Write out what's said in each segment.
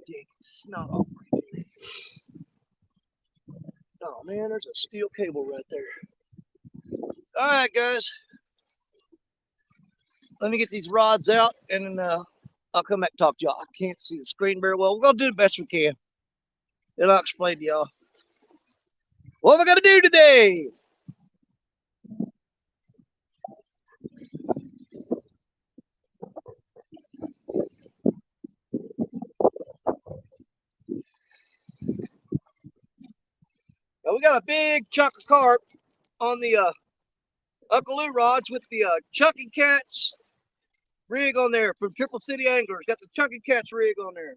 Dang, it's not all right there. Oh man, there's a steel cable right there. All right, guys. Let me get these rods out, and then I'll come back and talk to y'all. I can't see the screen very well. We're gonna do the best we can, and I'll explain to y'all what we're gonna do today. Now, we got a big chunk of carp on the Uncle Lou rods with the Chunky Cats rig on there from Triple City Anglers. Got the Chunky Cats rig on there.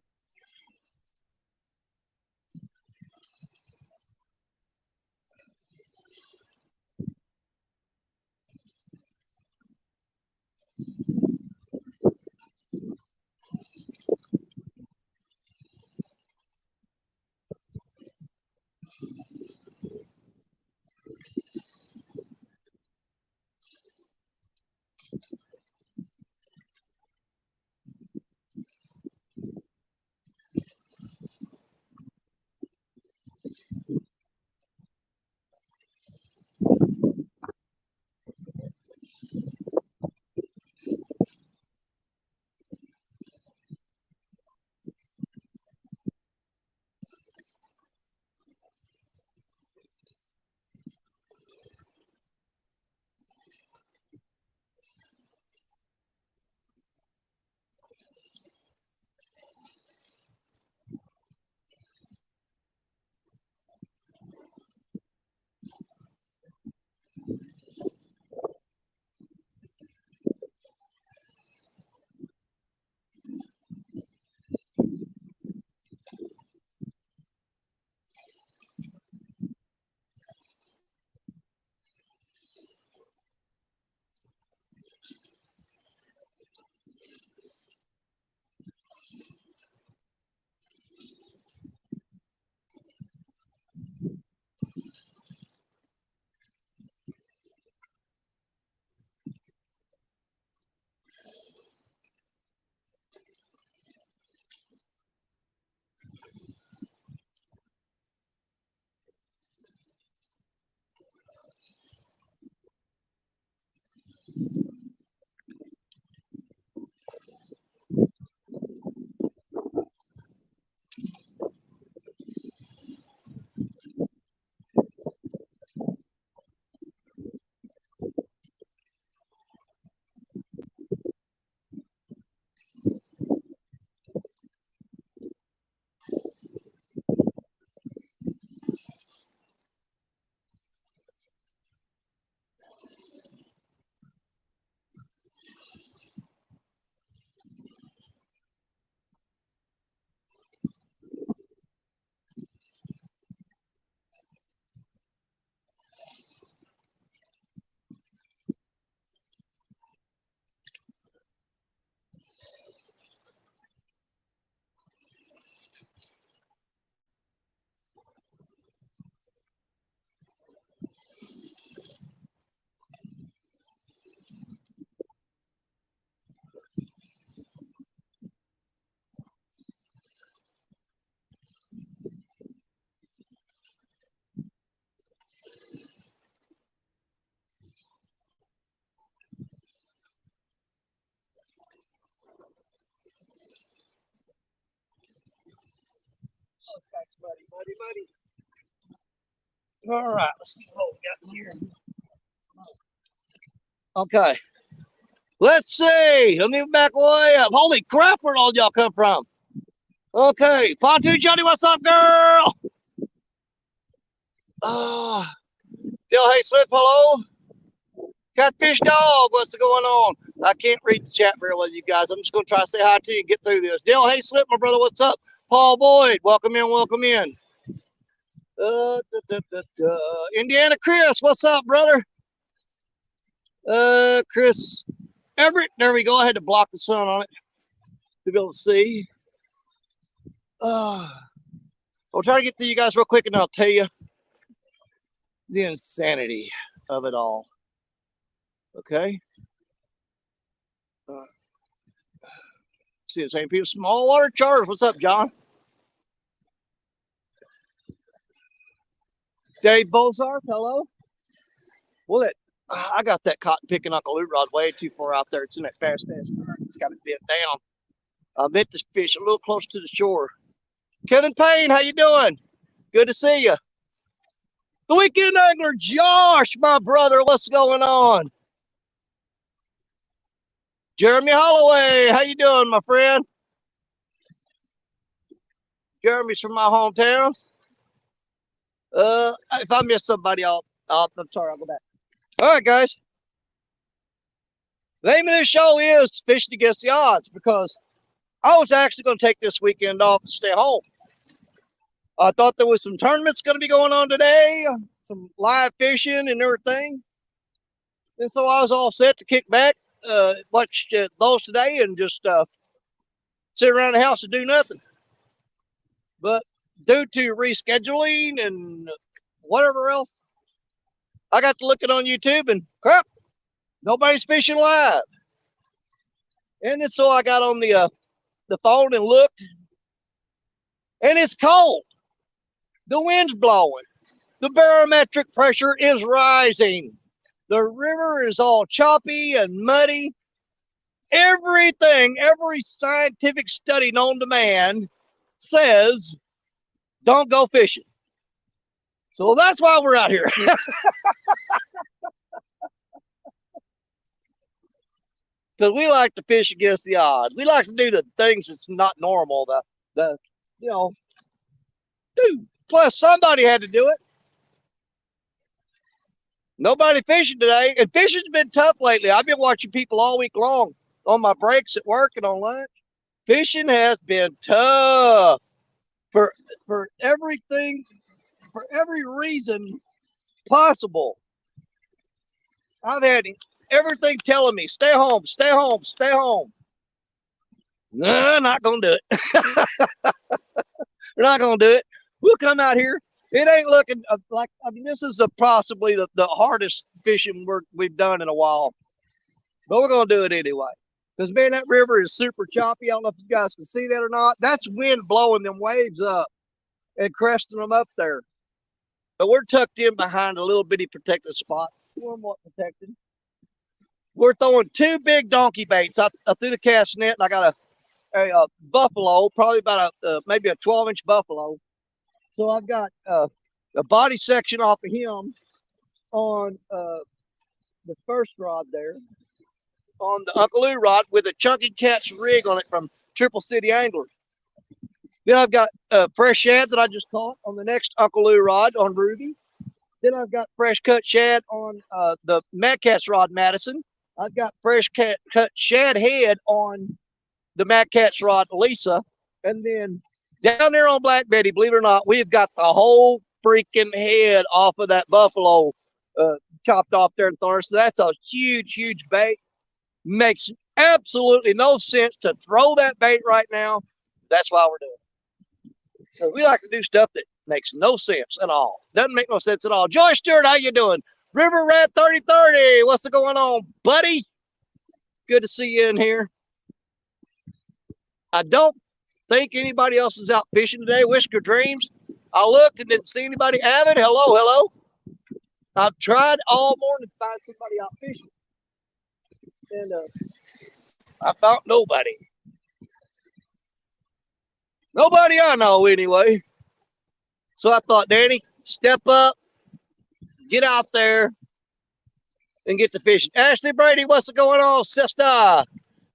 Oh, thanks, buddy. All right, let's see what we got here. Okay, let's see. Let me back way up. Holy crap, where'd all y'all come from? Okay, Pontoon Johnny, what's up, girl? Still, hey, Slip, hello. Catfish Dog, what's going on? I can't read the chat very well, you guys. I'm just going to try to say hi to you and get through this. Dale, hey, Slip, my brother, what's up? Paul Boyd, welcome in, welcome in. Indiana Chris, what's up, brother? Chris Everett, there we go. I had to block the sun on it to be able to see. I'll try to get to you guys real quick and I'll tell you the insanity of it all. Okay. see the same people. Small water charters. What's up, John? Dave Bozarth, hello. Well, I got that cotton picking Uncle Lou rod way too far out there. It's in that fast ass current. It's got to bent down. I meant to fish a little closer to the shore. Kevin Payne, how you doing? Good to see you. The weekend angler, Josh, my brother, what's going on? Jeremy Holloway, how you doing, my friend? Jeremy's from my hometown. If I miss somebody, I'm sorry, I'll go back. All right, guys. The name of this show is Fishing Against the Odds, because I was actually going to take this weekend off and stay home. I thought there was some tournaments going to be going on today, some live fishing and everything. And so I was all set to kick back, watch those today and just sit around the house and do nothing. But due to rescheduling and whatever else, I got to looking on YouTube and crap, nobody's fishing live. And then so I got on the phone and looked, and it's cold. The wind's blowing. The barometric pressure is rising. The river is all choppy and muddy. Everything, every scientific study known to man says don't go fishing. So that's why we're out here. Because we like to fish against the odds. We like to do the things that's not normal. Dude. Plus, somebody had to do it. Nobody fishing today. And fishing's been tough lately. I've been watching people all week long on my breaks at work and on lunch. Fishing has been tough for everything, for every reason possible. I've had everything telling me, stay home, stay home, stay home. No, not going to do it. We're not going to do it. We'll come out here. It ain't looking like, this is possibly the hardest fishing we've done in a while. But we're going to do it anyway. Because, man, that river is super choppy. I don't know if you guys can see that or not. That's wind blowing them waves up and cresting them up there. But we're tucked in behind a little bitty protected spots. Somewhat protected. We're throwing two big donkey baits. I threw the cast net, and I got a buffalo, probably about maybe a 12-inch buffalo. So I've got a body section off of him on the first rod there, on the Uncle Lou rod with a chunky catch rig on it from Triple City Anglers. Then I've got fresh shad that I just caught on the next Uncle Lou rod on Ruby. Then I've got fresh cut shad on the Mad Cat's rod Madison. I've got fresh cut shad head on the Mad Cat's rod Lisa. And then down there on Black Betty, believe it or not, we've got the whole freaking head off of that buffalo chopped off there in Thorn. So that's a huge, huge bait. Makes absolutely no sense to throw that bait right now. That's why we're doing it. So we like to do stuff that makes no sense at all. Doesn't make no sense at all. Joy Stewart, how you doing? River Rat 3030, what's going on, buddy? Good to see you in here. I don't think anybody else is out fishing today. Whisker Dreams. I looked and didn't see anybody. Avid, hello. I've tried all morning to find somebody out fishing. And I found nobody. Nobody I know anyway. So I thought, Danny, step up, get out there, and get to fishing. Ashley Brady, what's going on, sister?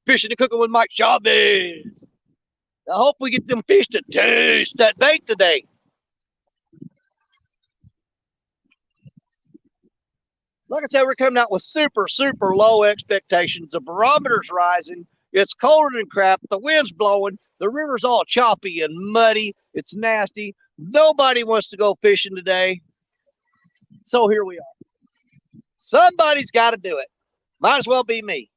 Fishing and cooking with Mike Chavez. I hope we get them fish to taste that bait today. Like I said, we're coming out with super, super low expectations. The barometer's rising. It's colder than crap. The wind's blowing. The river's all choppy and muddy. It's nasty. Nobody wants to go fishing today. So here we are. Somebody's got to do it. Might as well be me.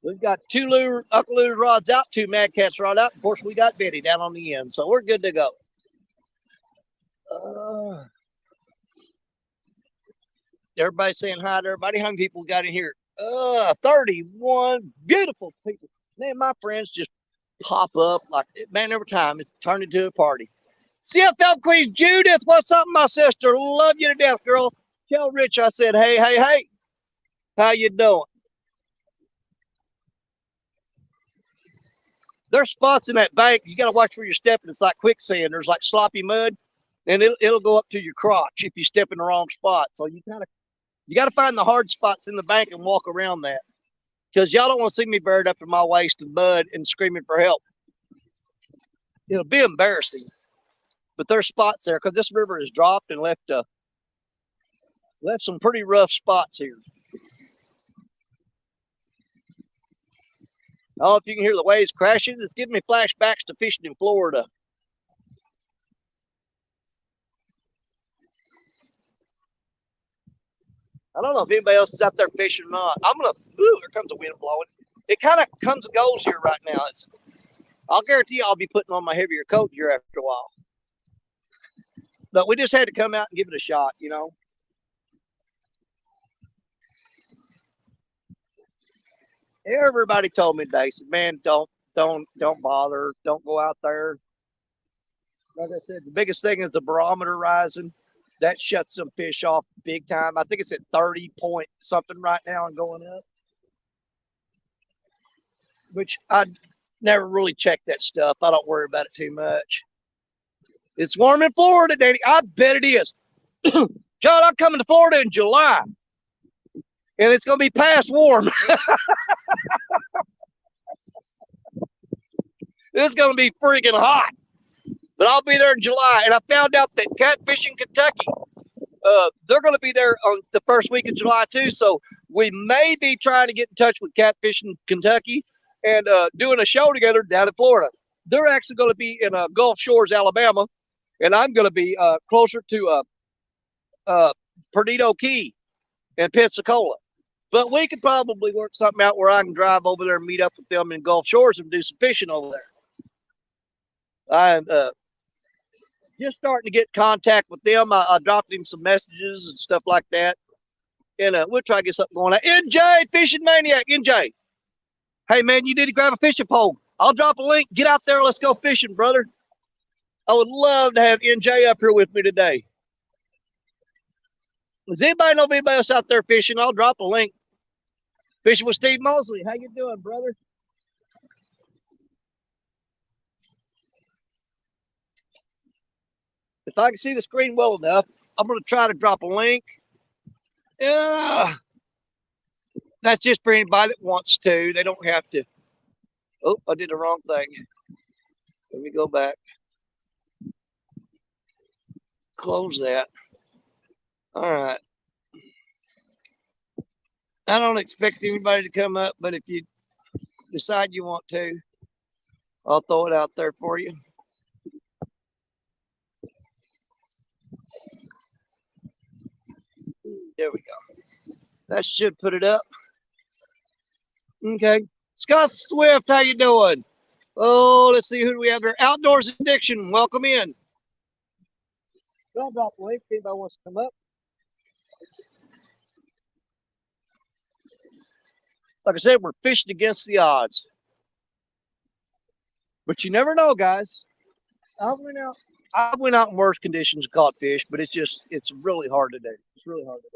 We've got two Uncle Lou rods out, two Mad Cat's rod out. Of course, we got Betty down on the end, so we're good to go. Everybody saying hi to everybody. How many people got in here 31 beautiful people. Man, my friends just pop up like, man, every time it's turned into a party. CFL Queen Judith, what's up, my sister? Love you to death, girl. Tell Rich I said, hey, hey, hey. How you doing? There's spots in that bank. You got to watch where you're stepping. It's like quicksand. There's like sloppy mud, and it'll go up to your crotch if you step in the wrong spot. So you got to find the hard spots in the bank and walk around that, because y'all don't want to see me buried up to my waist in mud and screaming for help. It'll be embarrassing. But there's spots there because this river has dropped and left some pretty rough spots here. I don't know if you can hear the waves crashing. It's giving me flashbacks to fishing in Florida. I don't know if anybody else is out there fishing or not. Here comes the wind blowing. It kind of comes and goes here right now. I'll guarantee you I'll be putting on my heavier coat here after a while. But we just had to come out and give it a shot, you know. Everybody told me today, said, man, don't bother. Don't go out there. Like I said, the biggest thing is the barometer rising. That shuts some fish off big time. I think it's at 30 point something right now and going up. Which I never really check that stuff. I don't worry about it too much. It's warm in Florida, Danny. I bet it is. John, I'm coming to Florida in July. And it's going to be past warm. It's going to be freaking hot. But I'll be there in July. And I found out that Catfish in Kentucky, they're going to be there on the first week of July too. So we may be trying to get in touch with Catfish in Kentucky and doing a show together down in Florida. They're actually going to be in Gulf Shores, Alabama. And I'm going to be closer to Perdido Key in Pensacola. But we could probably work something out where I can drive over there and meet up with them in Gulf Shores and do some fishing over there. I'm just starting to get contact with them. I dropped him some messages and stuff like that. And we'll try to get something going on. NJ, Fishing Maniac, NJ. Hey, man, you need to grab a fishing pole. I'll drop a link. Get out there. Let's go fishing, brother. I would love to have NJ up here with me today. Does anybody know of anybody else out there fishing? I'll drop a link. Fishing with Steve Mosley. How you doing, brother? If I can see the screen well enough, I'm going to try to drop a link. That's just for anybody that wants to. They don't have to. Oh, I did the wrong thing. Let me go back. Close that. All right. I don't expect anybody to come up, but if you decide you want to, I'll throw it out there for you. There we go. That should put it up. Okay. Scott Swift, how you doing? Oh, let's see, who do we have there? Outdoors Addiction, welcome in. I'll drop a link if anybody wants to come up. Like I said, we're fishing against the odds. But you never know, guys. I went out in worse conditions and caught fish, but it's really hard to do. It's really hard to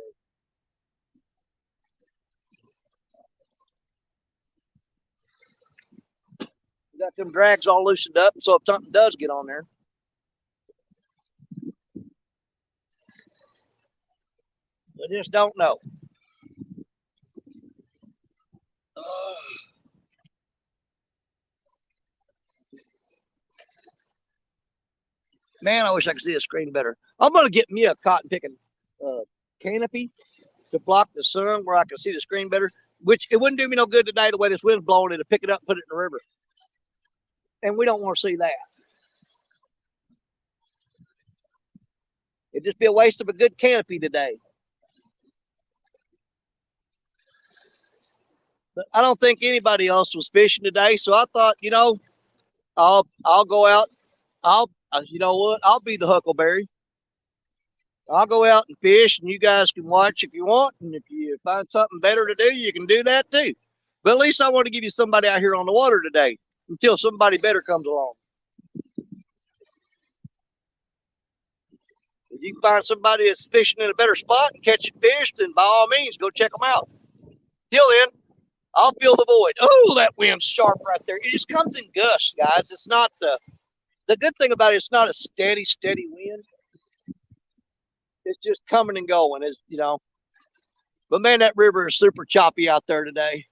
do. We got them drags all loosened up, so if something does get on there. I just don't know. Man, I wish I could see a screen better. I'm going to get me a cotton picking canopy to block the sun where I can see the screen better, which it wouldn't do me no good today the way this wind's blowing it to pick it up, put it in the river. And we don't want to see that. It'd just be a waste of a good canopy today. But I don't think anybody else was fishing today, so I thought, you know, I'll go out. You know what? I'll be the huckleberry. I'll go out and fish, and you guys can watch if you want. And if you find something better to do, you can do that too. But at least I want to give you somebody out here on the water today until somebody better comes along. If you can find somebody that's fishing in a better spot and catching fish, then by all means, go check them out. Till then, I'll fill the void. Oh, that wind's sharp right there. It just comes in gusts, guys. It's not the good thing about it. It's not a steady wind. It's just coming and going. It's But man, that river is super choppy out there today.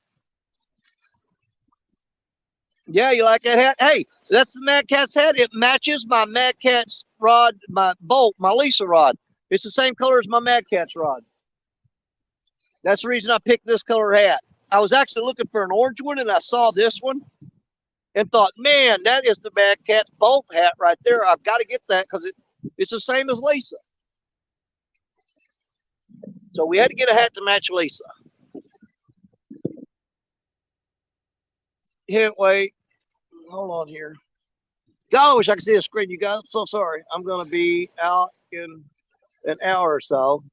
Yeah, you like that hat? Hey, that's the Mad Cat's hat. It matches my Mad Cat's rod, my bolt, my Lisa rod. It's the same color as my Mad Cat's rod. That's the reason I picked this color hat. I was actually looking for an orange one, and I saw this one and thought, man, that is the Mad Cat's bolt hat right there. I've got to get that because it's the same as Lisa. So we had to get a hat to match Lisa. Can't wait. Hold on here. God, I wish I could see the screen, you guys. I'm so sorry. I'm going to be out in an hour or so.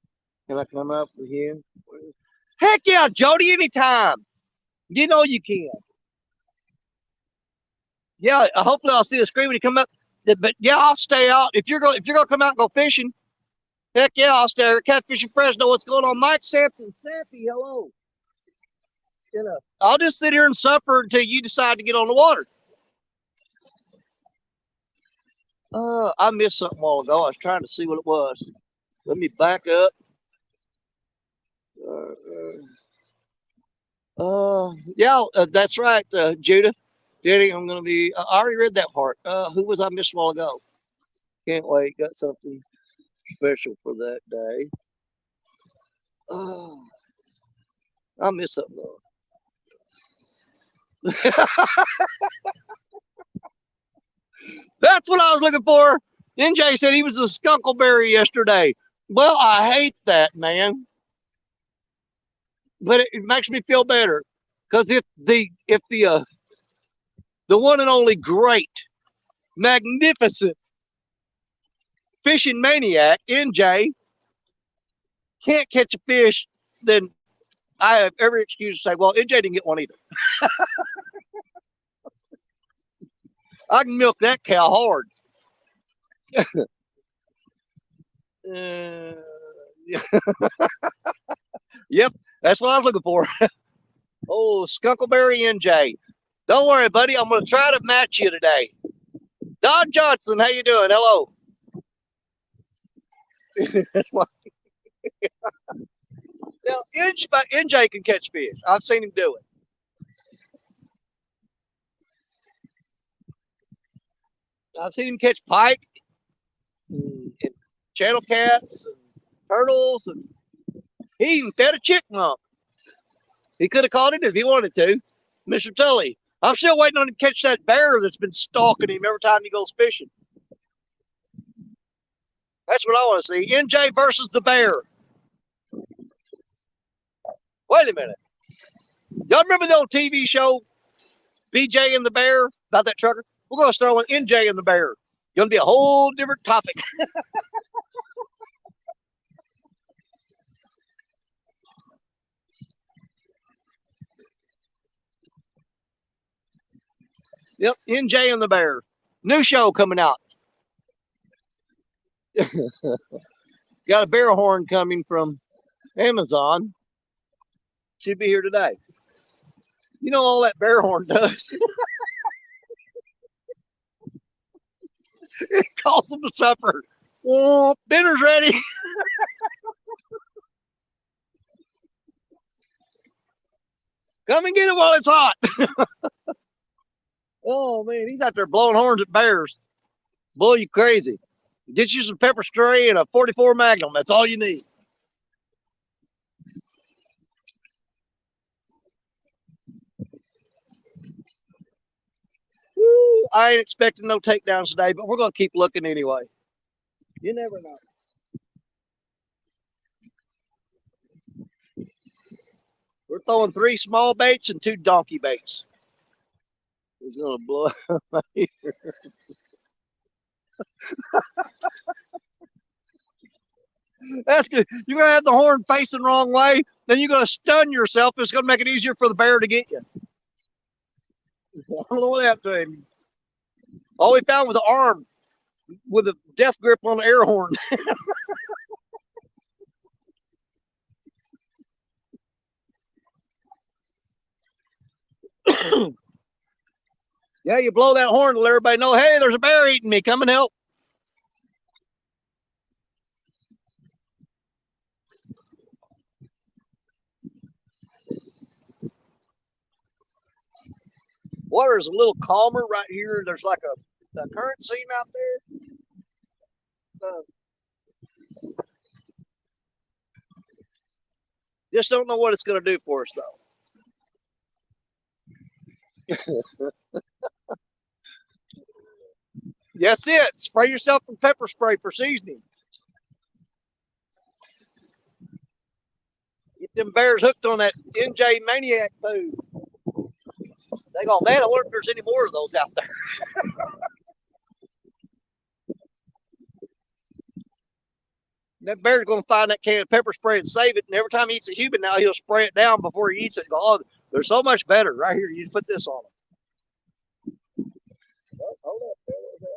Can I come up with him? Heck yeah, Jody, anytime. You know you can. Yeah, hopefully I'll see the screen when you come up. But yeah, I'll stay out. If you're gonna come out and go fishing, heck yeah, I'll stay here. Catfishing Fresno. What's going on? Mike Sampson, Sappy, hello. I'll just sit here and suffer until you decide to get on the water. I missed something a while ago. I was trying to see what it was. Let me back up. Yeah, that's right, Judith. Daddy, I'm going to be. I already read that part. Who was I missed a while ago? Can't wait. Got something special for that day. I missed something though. That's what I was looking for. NJ said he was a skunkleberry yesterday. Well, I hate that, man. But it makes me feel better because if the one and only great, magnificent fishing maniac NJ can't catch a fish, then I have every excuse to say, well, NJ didn't get one either. I can milk that cow hard. Yep, that's what I was looking for. Oh, Skunkleberry NJ. Don't worry, buddy. I'm going to try to match you today. Don Johnson, how you doing? Hello. Now, NJ can catch fish. I've seen him do it. I've seen him catch pike and channel cats and turtles, and he even fed a chipmunk. He could have caught it if he wanted to. Mr. Tully, I'm still waiting on him to catch that bear that's been stalking him every time he goes fishing. That's what I want to see. NJ versus the bear. Wait a minute. Y'all remember the old TV show, BJ and the Bear, about that trucker? We're going to start with NJ and the Bear. Going to be a whole different topic. Yep, NJ and the Bear. New show coming out. Got a bear horn coming from Amazon. Should be here today. You know all that bear horn does? It calls them to supper. Oh, dinner's ready. Come and get it while it's hot. Oh, man, he's out there blowing horns at bears. Blow you crazy. Get you some pepper spray and a 44 Magnum. That's all you need. Woo, I ain't expecting no takedowns today, but we're going to keep looking anyway. You never know. We're throwing 3 small baits and 2 donkey baits. It's going to blow my ear. That's good. You're gonna have the horn facing the wrong way, then you're gonna stun yourself. It's gonna make it easier for the bear to get you. I don't know what happened to him. All we found was the arm with a death grip on the air horn. Yeah, you blow that horn to let everybody know, hey, there's a bear eating me. Come and help. Water is a little calmer right here. There's like a current seam out there. Just don't know what it's going to do for us, though. That's it. Spray yourself with pepper spray for seasoning. Get them bears hooked on that NJ Maniac food. They go, man, I wonder if there's any more of those out there. That bear's going to find that can of pepper spray and save it. And every time he eats a human now, he'll spray it down before he eats it. Go, oh, they're so much better. Right here, you just put this on them. Oh, hold up. What was that?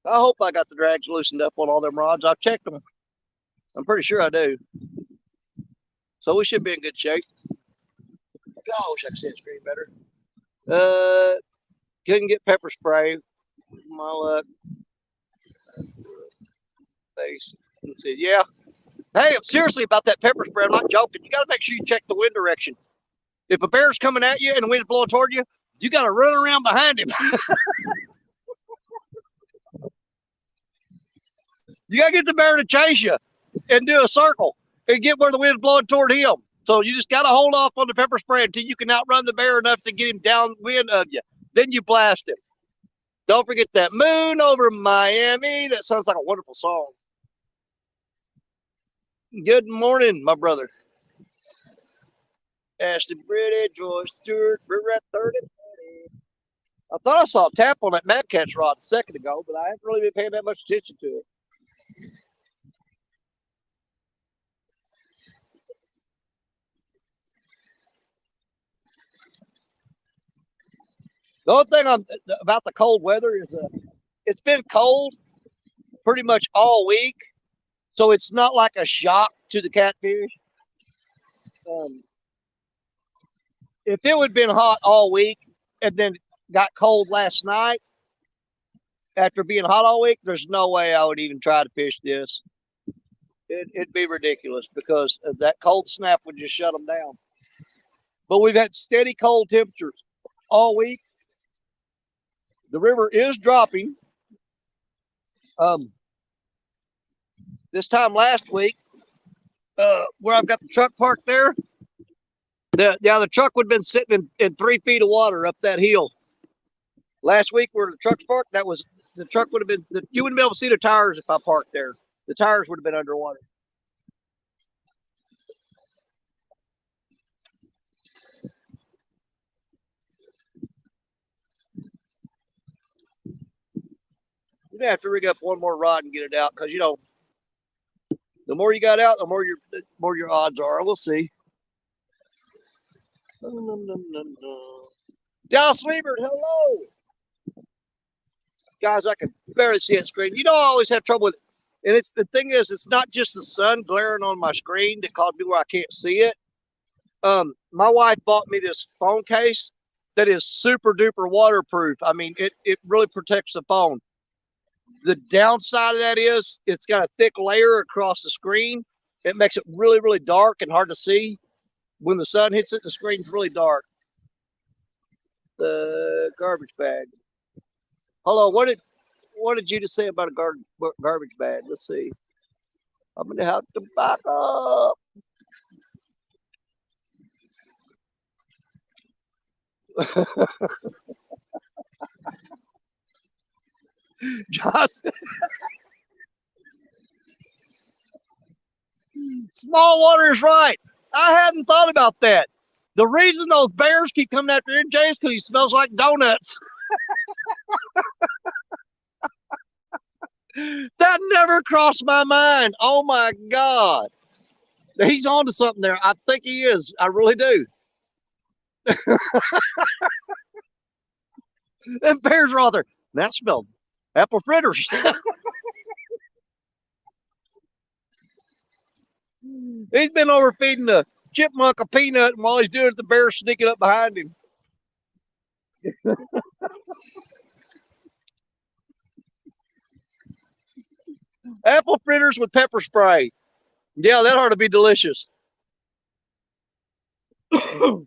I hope I got the drags loosened up on all them rods. I've checked them. I'm pretty sure I do. So we should be in good shape. God, I wish I could see the screen better. Couldn't get pepper spray. My luck. Face. Let's see. Yeah. Hey, I'm seriously about that pepper spray. I'm not joking. You got to make sure you check the wind direction. If a bear's coming at you and the wind's blowing toward you, you got to run around behind him. You got to get the bear to chase you and do a circle and get where the wind's blowing toward him. So you just got to hold off on the pepper spray until you can outrun the bear enough to get him downwind of you. Then you blast him. Don't forget that moon over Miami. That sounds like a wonderful song. Good morning, my brother. Ashton Brady, George Stewart, we're at 30. I thought I saw a tap on that Mad Catch rod a second ago, but I haven't really been paying that much attention to it. The only thing about the cold weather is it's been cold pretty much all week, so it's not like a shock to the catfish. If it would have been hot all week and then got cold last night after being hot all week, there's no way I would even try to fish this. It'd be ridiculous because that cold snap would just shut them down. But we've had steady cold temperatures all week. The river is dropping. This time last week, where I've got the truck parked there, the truck would have been sitting in 3 feet of water up that hill. Last week where the truck's parked, the truck would have been, you wouldn't be able to see the tires if I parked there. The tires would have been underwater. You'd have to rig up one more rod and get it out because, the more you got out, the more your odds are. We'll see. Dallas Liebert, hello. Guys, I can barely see that screen. I always have trouble with it. And the thing is, it's not just the sun glaring on my screen that caused me where I can't see it. My wife bought me this phone case that is super duper waterproof. I mean, it really protects the phone. The downside of that is it's got a thick layer across the screen. It makes it really, really dark and hard to see. When the sun hits it, the screen's really dark. The garbage bag. Hello, what did you just say about a garbage bag? Let's see. I'm gonna have to back up. Johnson. Small water is right. I hadn't thought about that. The reason those bears keep coming after MJ is because he smells like donuts. That never crossed my mind. Oh my God. He's on to something there. I think he is. I really do. Them bears are out there. That smelled apple fritters. He's been overfeeding the chipmunk a peanut, and while he's doing it, the bear's sneaking up behind him. Apple fritters with pepper spray. Yeah, that ought to be delicious. Oh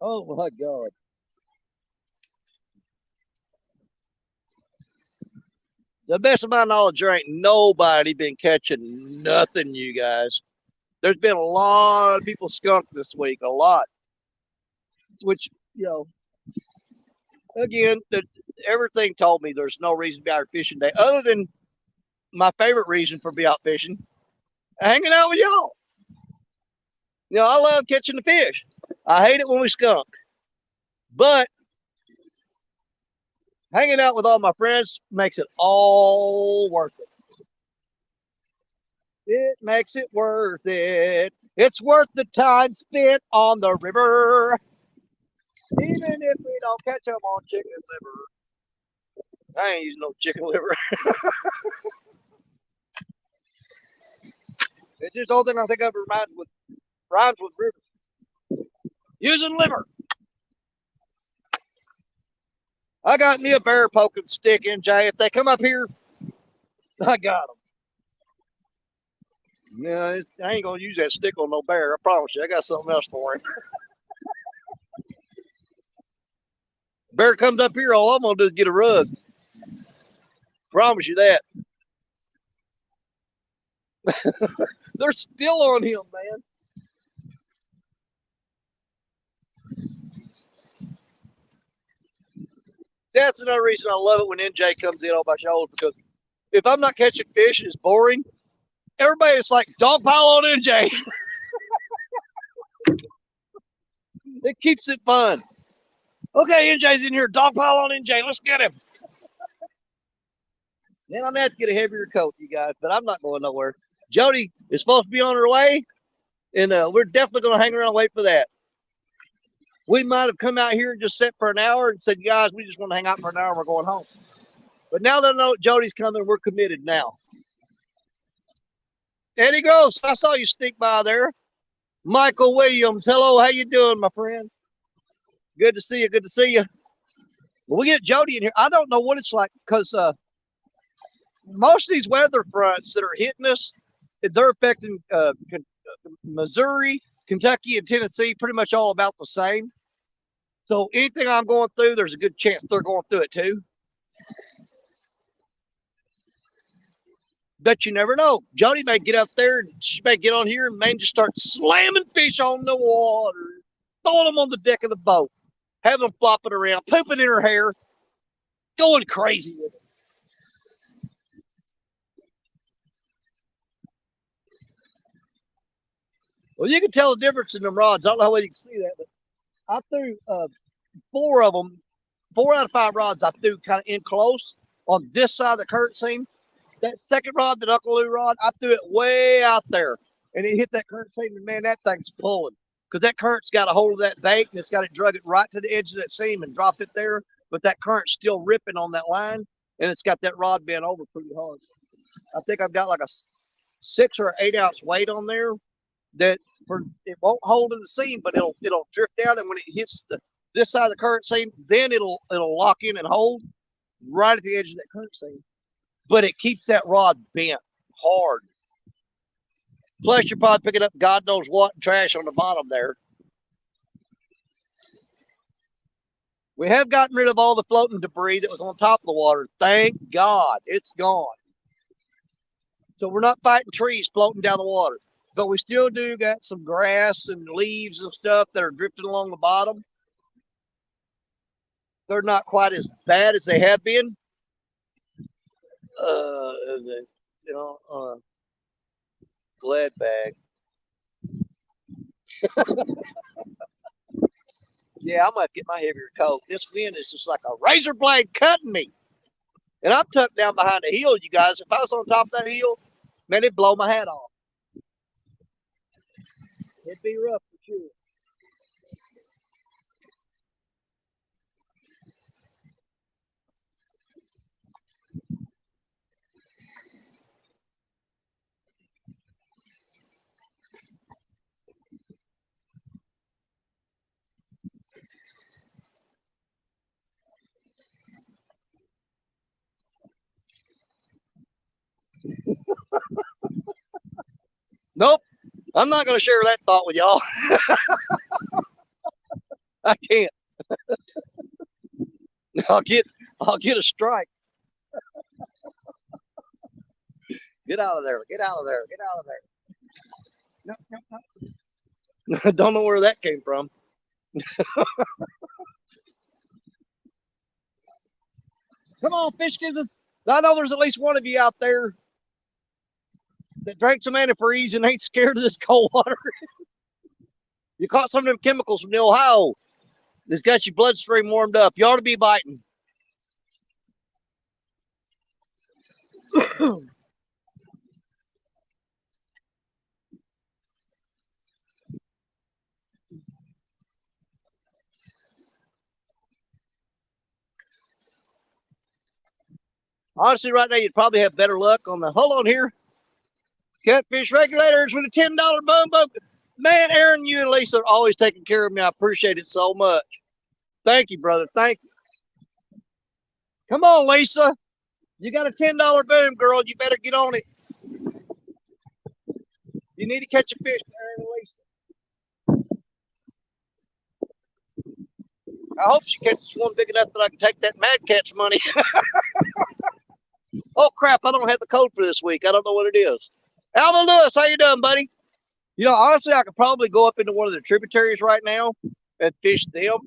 my God. The best of my knowledge, there ain't nobody been catching nothing, you guys. There's been a lot of people skunked this week, a lot. Which, again, everything told me there's no reason to be out fishing day other than my favorite reason for be out fishing, hanging out with y'all. I love catching the fish. I hate it when we skunk. But hanging out with all my friends makes it all worth it. It makes it worth it. It's worth the time spent on the river. Even if we don't catch them on chicken liver. I ain't using no chicken liver. It's just the whole thing I think of rhymes with river. Using liver. I got me a bear poking stick, MJ. If they come up here, I got them. Yeah, I ain't gonna use that stick on no bear. I promise you. I got something else for him. Bear comes up here, all I'm gonna do is get a rug. Promise you that. They're still on him, man. That's another reason I love it when NJ comes in on my shoulders, because if I'm not catching fish and it's boring, everybody's like, dog pile on NJ. It keeps it fun. Okay, NJ's in here. Dog pile on NJ. Let's get him. Then I'm going to have to get a heavier coat, you guys, but I'm not going nowhere. Jody is supposed to be on her way, and we're definitely going to hang around and wait for that. We might have come out here and just sat for an hour and said, guys, we just want to hang out for an hour and we're going home. But now that I know Jody's coming, we're committed now. Eddie Gross, I saw you sneak by there. Michael Williams, hello, how you doing, my friend? Good to see you, good to see you. Well, we get Jody in here. I don't know what it's like, because most of these weather fronts that are hitting us, they're affecting Missouri, Kentucky, and Tennessee pretty much all about the same. So anything I'm going through, there's a good chance they're going through it too. But you never know. Jody may get up there and she may get on here and may just start slamming fish on the water, throwing them on the deck of the boat, having them flopping around, pooping in her hair, going crazy with it. Well, you can tell the difference in them rods. I don't know how you can see that, but I threw 4 of them, 4 out of 5 rods I threw kind of in close on this side of the current seam. That second rod, that Uncle Lou rod, I threw it way out there, and it hit that current seam, and man, that thing's pulling, because that current's got a hold of that bait, and it's got it drug it right to the edge of that seam and dropped it there, but that current's still ripping on that line, and it's got that rod bent over pretty hard. I think I've got like a 6 or 8 ounce weight on there that it won't hold in the seam, but it'll drift down, and when it hits this side of the current seam, then it'll lock in and hold right at the edge of that current seam. But it keeps that rod bent hard. Plus, you're probably picking up God knows what trash on the bottom there. We have gotten rid of all the floating debris that was on top of the water. Thank God it's gone. So we're not fighting trees floating down the water. But we still do got some grass and leaves and stuff that are drifting along the bottom. They're not quite as bad as they have been. Glad bag. Yeah, I'm gonna get my heavier coat. This wind is just like a razor blade cutting me. And I'm tucked down behind the hill, you guys. If I was on top of that hill, man, it'd blow my hat off. It'd be rough for sure. Nope, I'm not gonna share that thought with y'all. I can't. I'll get I'll get a strike. Get out of there. Get out of there. Get out of there. No, no, no. Don't know where that came from. Come on, fish gives us. I know there's at least one of you out there that drank some antifreeze and ain't scared of this cold water. You caught some of them chemicals from the Ohio that's got your bloodstream warmed up. You ought to be biting. Honestly, right now, you'd probably have better luck on the. Hold on here. Catfish regulators with a $10 bum bum. Man, Aaron, you and Lisa are always taking care of me. I appreciate it so much. Thank you, brother. Thank you. Come on, Lisa. You got a $10 boom, girl. You better get on it. You need to catch a fish, Aaron and Lisa. I hope she catches one big enough that I can take that Mad Catch money. Oh, crap. I don't have the code for this week. I don't know what it is. Alvin Lewis, how you doing, buddy? You know, honestly, I could probably go up into one of the tributaries right now and fish them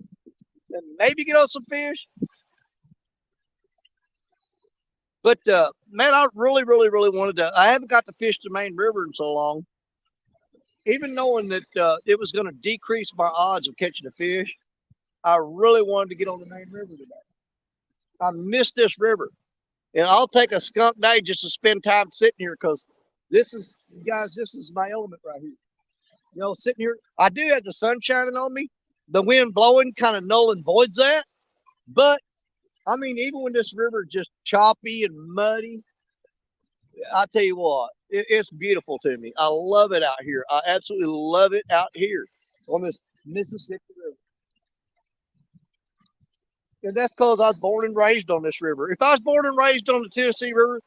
and maybe get on some fish. But, man, I really, really, really wanted to. I haven't got to fish the main river in so long. Even knowing that it was going to decrease my odds of catching a fish, I really wanted to get on the main river today. I missed this river. And I'll take a skunk day just to spend time sitting here because this is, guys, this is my element right here. You know, sitting here, I do have the sun shining on me. The wind blowing kind of null and voids that. But, I mean, even when this river is just choppy and muddy, I tell you what, it's beautiful to me. I love it out here. I absolutely love it out here on this Mississippi River. And that's because I was born and raised on this river. If I was born and raised on the Tennessee River,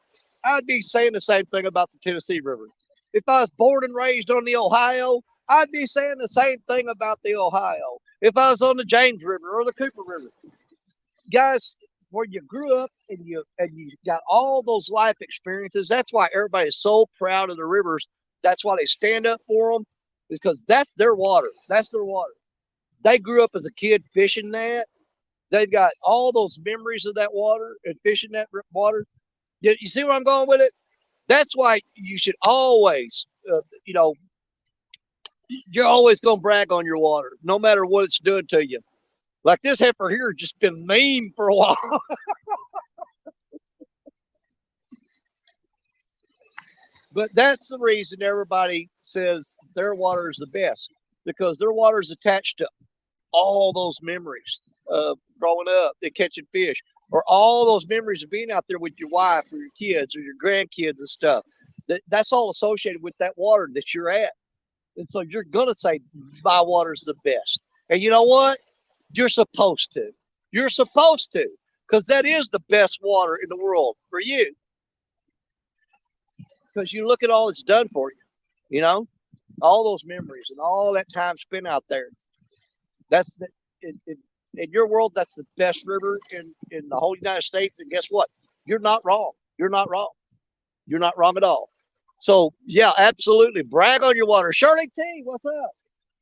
I'd be saying the same thing about the Tennessee River. If I was born and raised on the Ohio, I'd be saying the same thing about the Ohio. If I was on the James River or the Cooper River, guys, where you grew up and you got all those life experiences, that's why everybody is so proud of the rivers. That's why they stand up for them, because that's their water. That's their water. They grew up as a kid fishing that. They've got all those memories of that water and fishing that water. You see where I'm going with it? That's why you should always, you know, you're always going to brag on your water, no matter what it's doing to you. Like this heifer here has just been mean for a while. But that's the reason everybody says their water is the best, because their water is attached to all those memories of growing up and catching fish, or all those memories of being out there with your wife or your kids or your grandkids and stuff. That's all associated with that water that you're at. And so you're going to say, my water's the best. And you know what? You're supposed to. You're supposed to, because that is the best water in the world for you. Because you look at all it's done for you, you know, all those memories and all that time spent out there. That's the, in your world, that's the best river in the whole United States. And guess what? You're not wrong. You're not wrong. You're not wrong at all. So, yeah, absolutely. Brag on your water. Shirley T, what's up?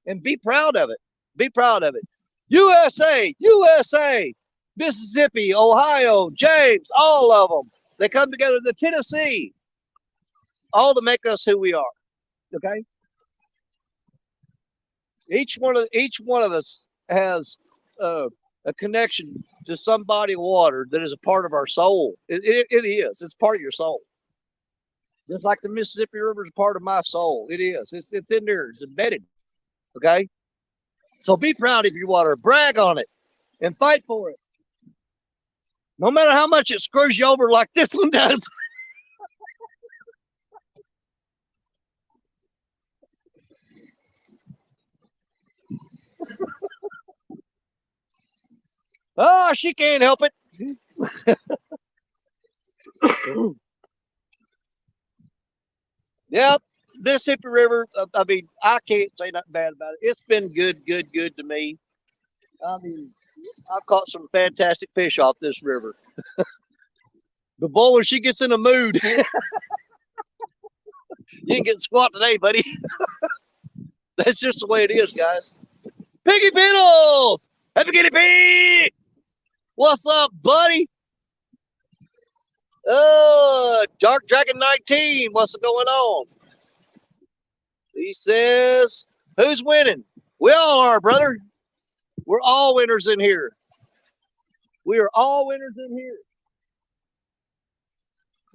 And be proud of it. Be proud of it. USA, USA, Mississippi, Ohio, James, all of them. They come together. The Tennessee, all to make us who we are. Okay? Each one of us has uh, a connection to some body of water that is a part of our soul. It is. It's part of your soul. Just like the Mississippi River is a part of my soul. It is. It's in there. It's embedded. Okay. So be proud of your water. Brag on it and fight for it. No matter how much it screws you over like this one does. Oh, she can't help it. Yep. Mississippi River, I mean, I can't say nothing bad about it. It's been good to me. I mean, I've caught some fantastic fish off this river. The bull, when she gets in a mood, you ain't getting squat today, buddy. That's just the way it is, guys. Piggy Piddles! Happy Guinea Pig! What's up, buddy? Dark Dragon 19, what's going on? He says, who's winning? We all are, brother. We're all winners in here. We are all winners in here.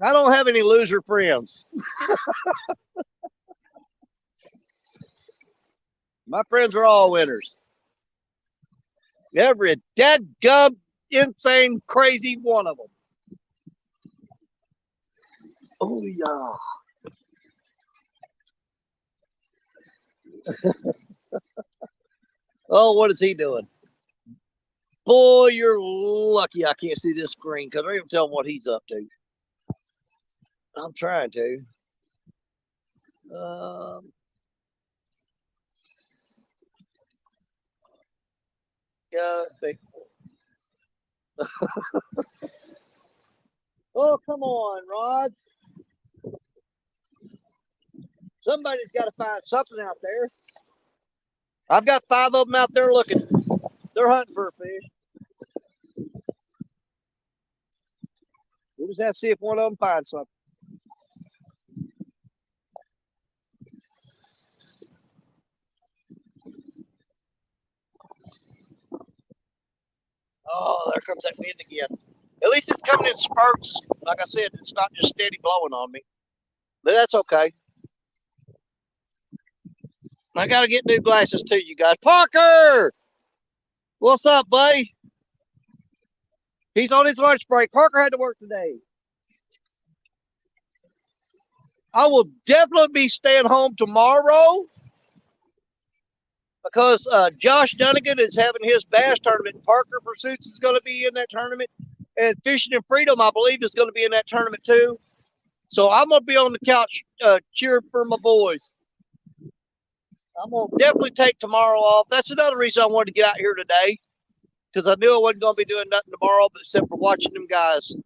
I don't have any loser friends. My friends are all winners. Every dead gum, insane, crazy one of them. Oh, yeah. Oh, what is he doing? Boy, you're lucky I can't see this screen because I don't even tell him what he's up to. I'm trying to. Um, yeah, oh, come on, Rods. Somebody's got to find something out there. I've got 5 of them out there looking. They're hunting for a fish. We'll just have to see if one of them finds something. Oh, there comes that wind again. At least it's coming in spurts. Like I said, it's not just steady blowing on me. But that's okay. I got to get new glasses too, you guys. Parker! What's up, buddy? He's on his lunch break. Parker had to work today. I will definitely be staying home tomorrow because Josh Dunnigan is having his bass tournament. Parker Pursuits is going to be in that tournament. And Fishin and Freedom, I believe, is going to be in that tournament too. So I'm going to be on the couch cheering for my boys. I'm going to definitely take tomorrow off. That's another reason I wanted to get out here today because I knew I wasn't going to be doing nothing tomorrow but except for watching them guys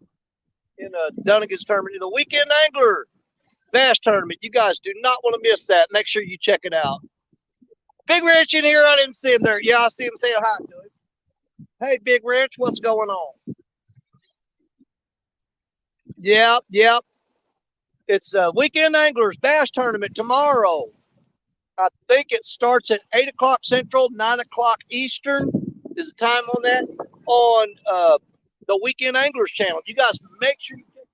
in Dunnigan's tournament. In the Weekend Angler Bass Tournament. You guys do not want to miss that. Make sure you check it out. Big Rich in here. I didn't see him there. Yeah, I see him saying hi to him. Hey, Big Rich, what's going on? Yep. It's Weekend Anglers Bass Tournament tomorrow. I think it starts at 8 o'clock Central, 9 o'clock Eastern is the time on that on the Weekend Anglers channel. You guys make sure you check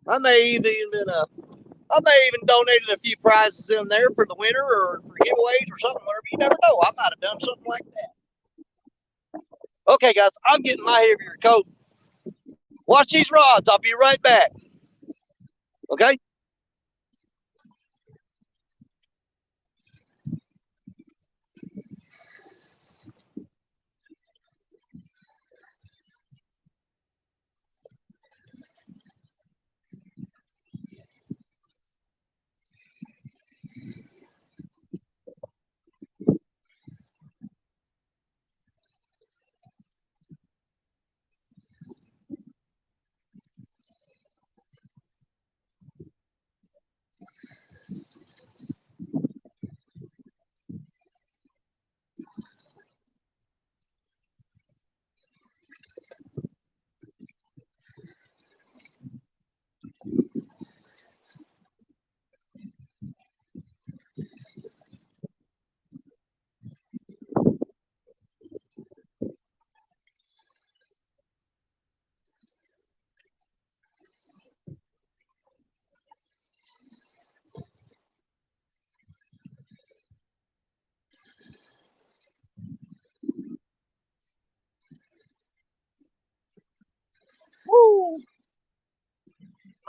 that out. I may even donated a few prizes in there for the winner or for giveaways or something, whatever. You never know. I might have done something like that. Okay, guys, I'm getting my heavier coat. Watch these rods. I'll be right back. Okay?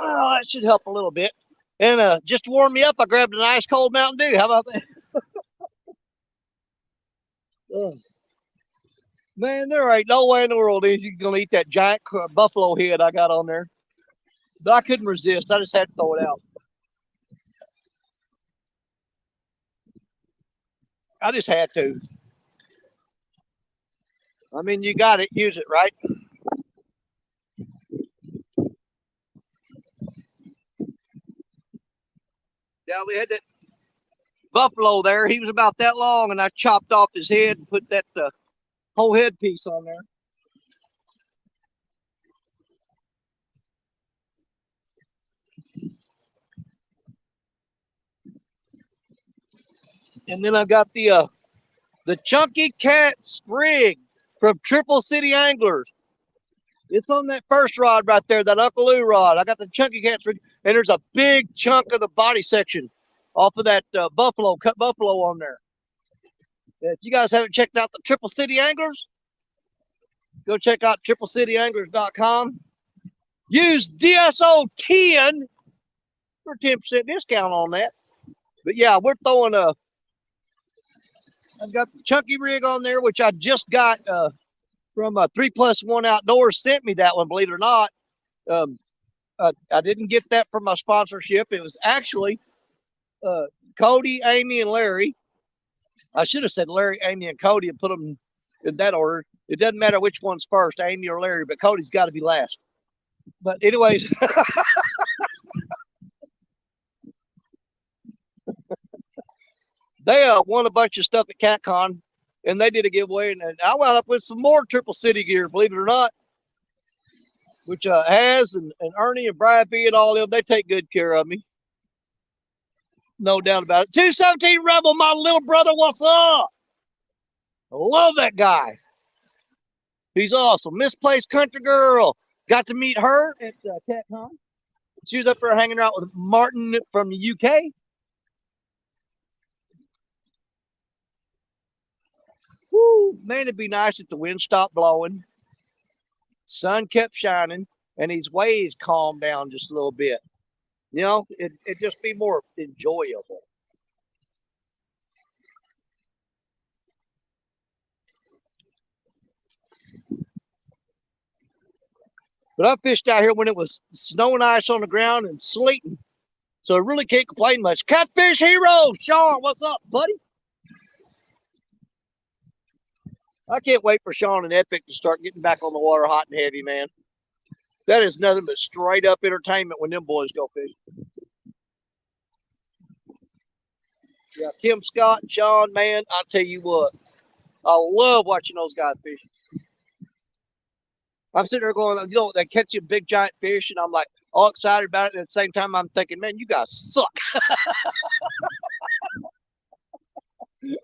Oh, that should help a little bit. And just to warm me up, I grabbed an ice cold Mountain Dew. How about that? Man, there ain't no way in the world he's gonna eat that giant buffalo head I got on there. But I couldn't resist. I just had to throw it out. I just had to. I mean, you got it. Use it, right? Yeah, we had that buffalo there. He was about that long, and I chopped off his head and put that whole head piece on there. And then I've got the Chunky Cats rig from Triple City Anglers. It's on that first rod right there, that Uncle Lou rod. I got the Chunky Cats rig, and there's a big chunk of the body section off of that buffalo, cut buffalo on there. If you guys haven't checked out the Triple City Anglers, go check out triplecityanglers.com. Use DSO10 for 10% discount on that. But yeah, we're throwing I've got the Chunky rig on there, which I just got from 3+1 Outdoors. Sent me that one, believe it or not. I didn't get that from my sponsorship. It was actually Cody, Amy, and Larry. I should have said Larry, Amy, and Cody and put them in that order. It doesn't matter which one's first, Amy or Larry, but Cody's got to be last. But anyways, they won a bunch of stuff at CatCon, and they did a giveaway, and I wound up with some more Triple City gear, believe it or not, which Has and Ernie and Brad B and all of them, they take good care of me. No doubt about it. 217 Rebel, my little brother, what's up? I love that guy. He's awesome. Misplaced Country Girl. Got to meet her at CatCon. She was up there hanging out with Martin from the UK. Woo, man, it'd be nice if the wind stopped blowing, sun kept shining, and these waves calmed down just a little bit. You know, it'd just be more enjoyable. But I fished out here when it was snow and ice on the ground and sleeting. So I really can't complain much. Catfish Hero, Sean, what's up, buddy? I can't wait for Sean and Epic to start getting back on the water hot and heavy, man. That is nothing but straight up entertainment when them boys go fishing. Yeah, Tim Scott and Sean, man, I'll tell you what, I love watching those guys fishing. I'm sitting there going, you know, they catch a big giant fish, and I'm like all excited about it. And at the same time, I'm thinking, man, you guys suck.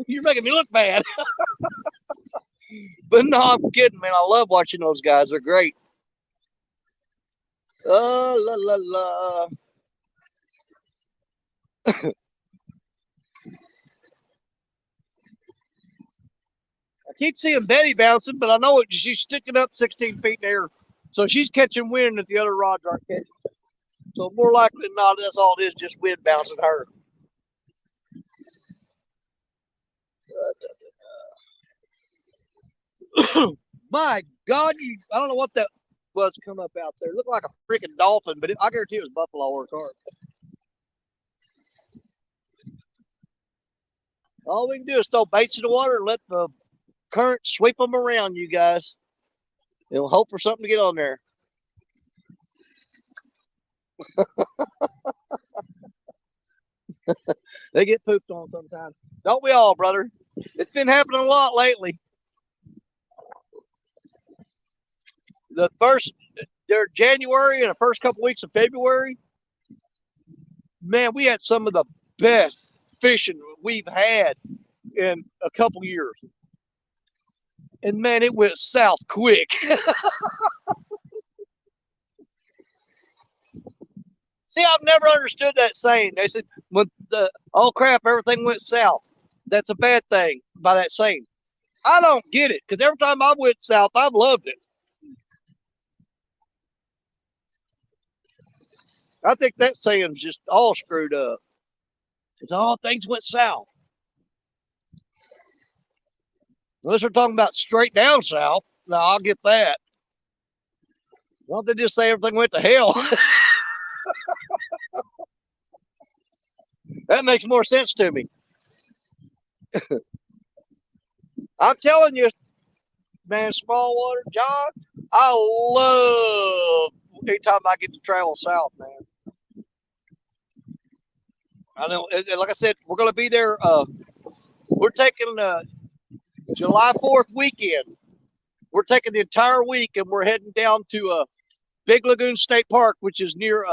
You're making me look bad. But no, I'm kidding, man. I love watching those guys. They're great. La la la. I keep seeing Betty bouncing, but I know it. She's sticking up 16 feet in the air, so she's catching wind that the other rods aren't catching. So more likely than not, that's all it is, just wind bouncing her. My God, I don't know what that was come up out there. It looked like a freaking dolphin, but I guarantee it was buffalo or carp. All we can do is throw baits in the water and let the current sweep them around, you guys. And we'll hope for something to get on there. They get pooped on sometimes. Don't we all, brother? It's been happening a lot lately. The first, January and the first couple weeks of February, man, we had some of the best fishing we've had in a couple years. And man, it went south quick. See, I've never understood that saying. They said, when oh crap, everything went south. That's a bad thing by that saying. I don't get it, because every time I went south, I've loved it. I think that saying's just all screwed up. It's all things went south. Unless we're talking about straight down south. No, I'll get that. Why don't they just say everything went to hell? That makes more sense to me. I'm telling you, man, small water, John, I love anytime I get to travel south, man. I know, like I said, we're going to be there. We're taking July 4th weekend. We're taking the entire week and we're heading down to Big Lagoon State Park, which is near,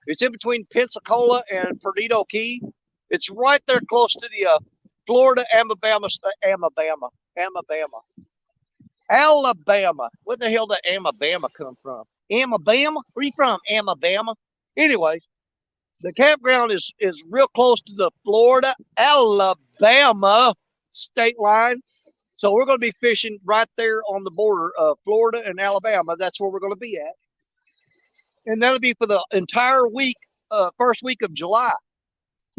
it's in between Pensacola and Perdido Key. It's right there close to the Florida, Alabama. What the hell did Alabama come from? Alabama? Where you from? Alabama? Anyways, the campground is real close to the Florida, Alabama state line. So we're going to be fishing right there on the border of Florida and Alabama. That's where we're going to be at. And that'll be for the entire week, first week of July.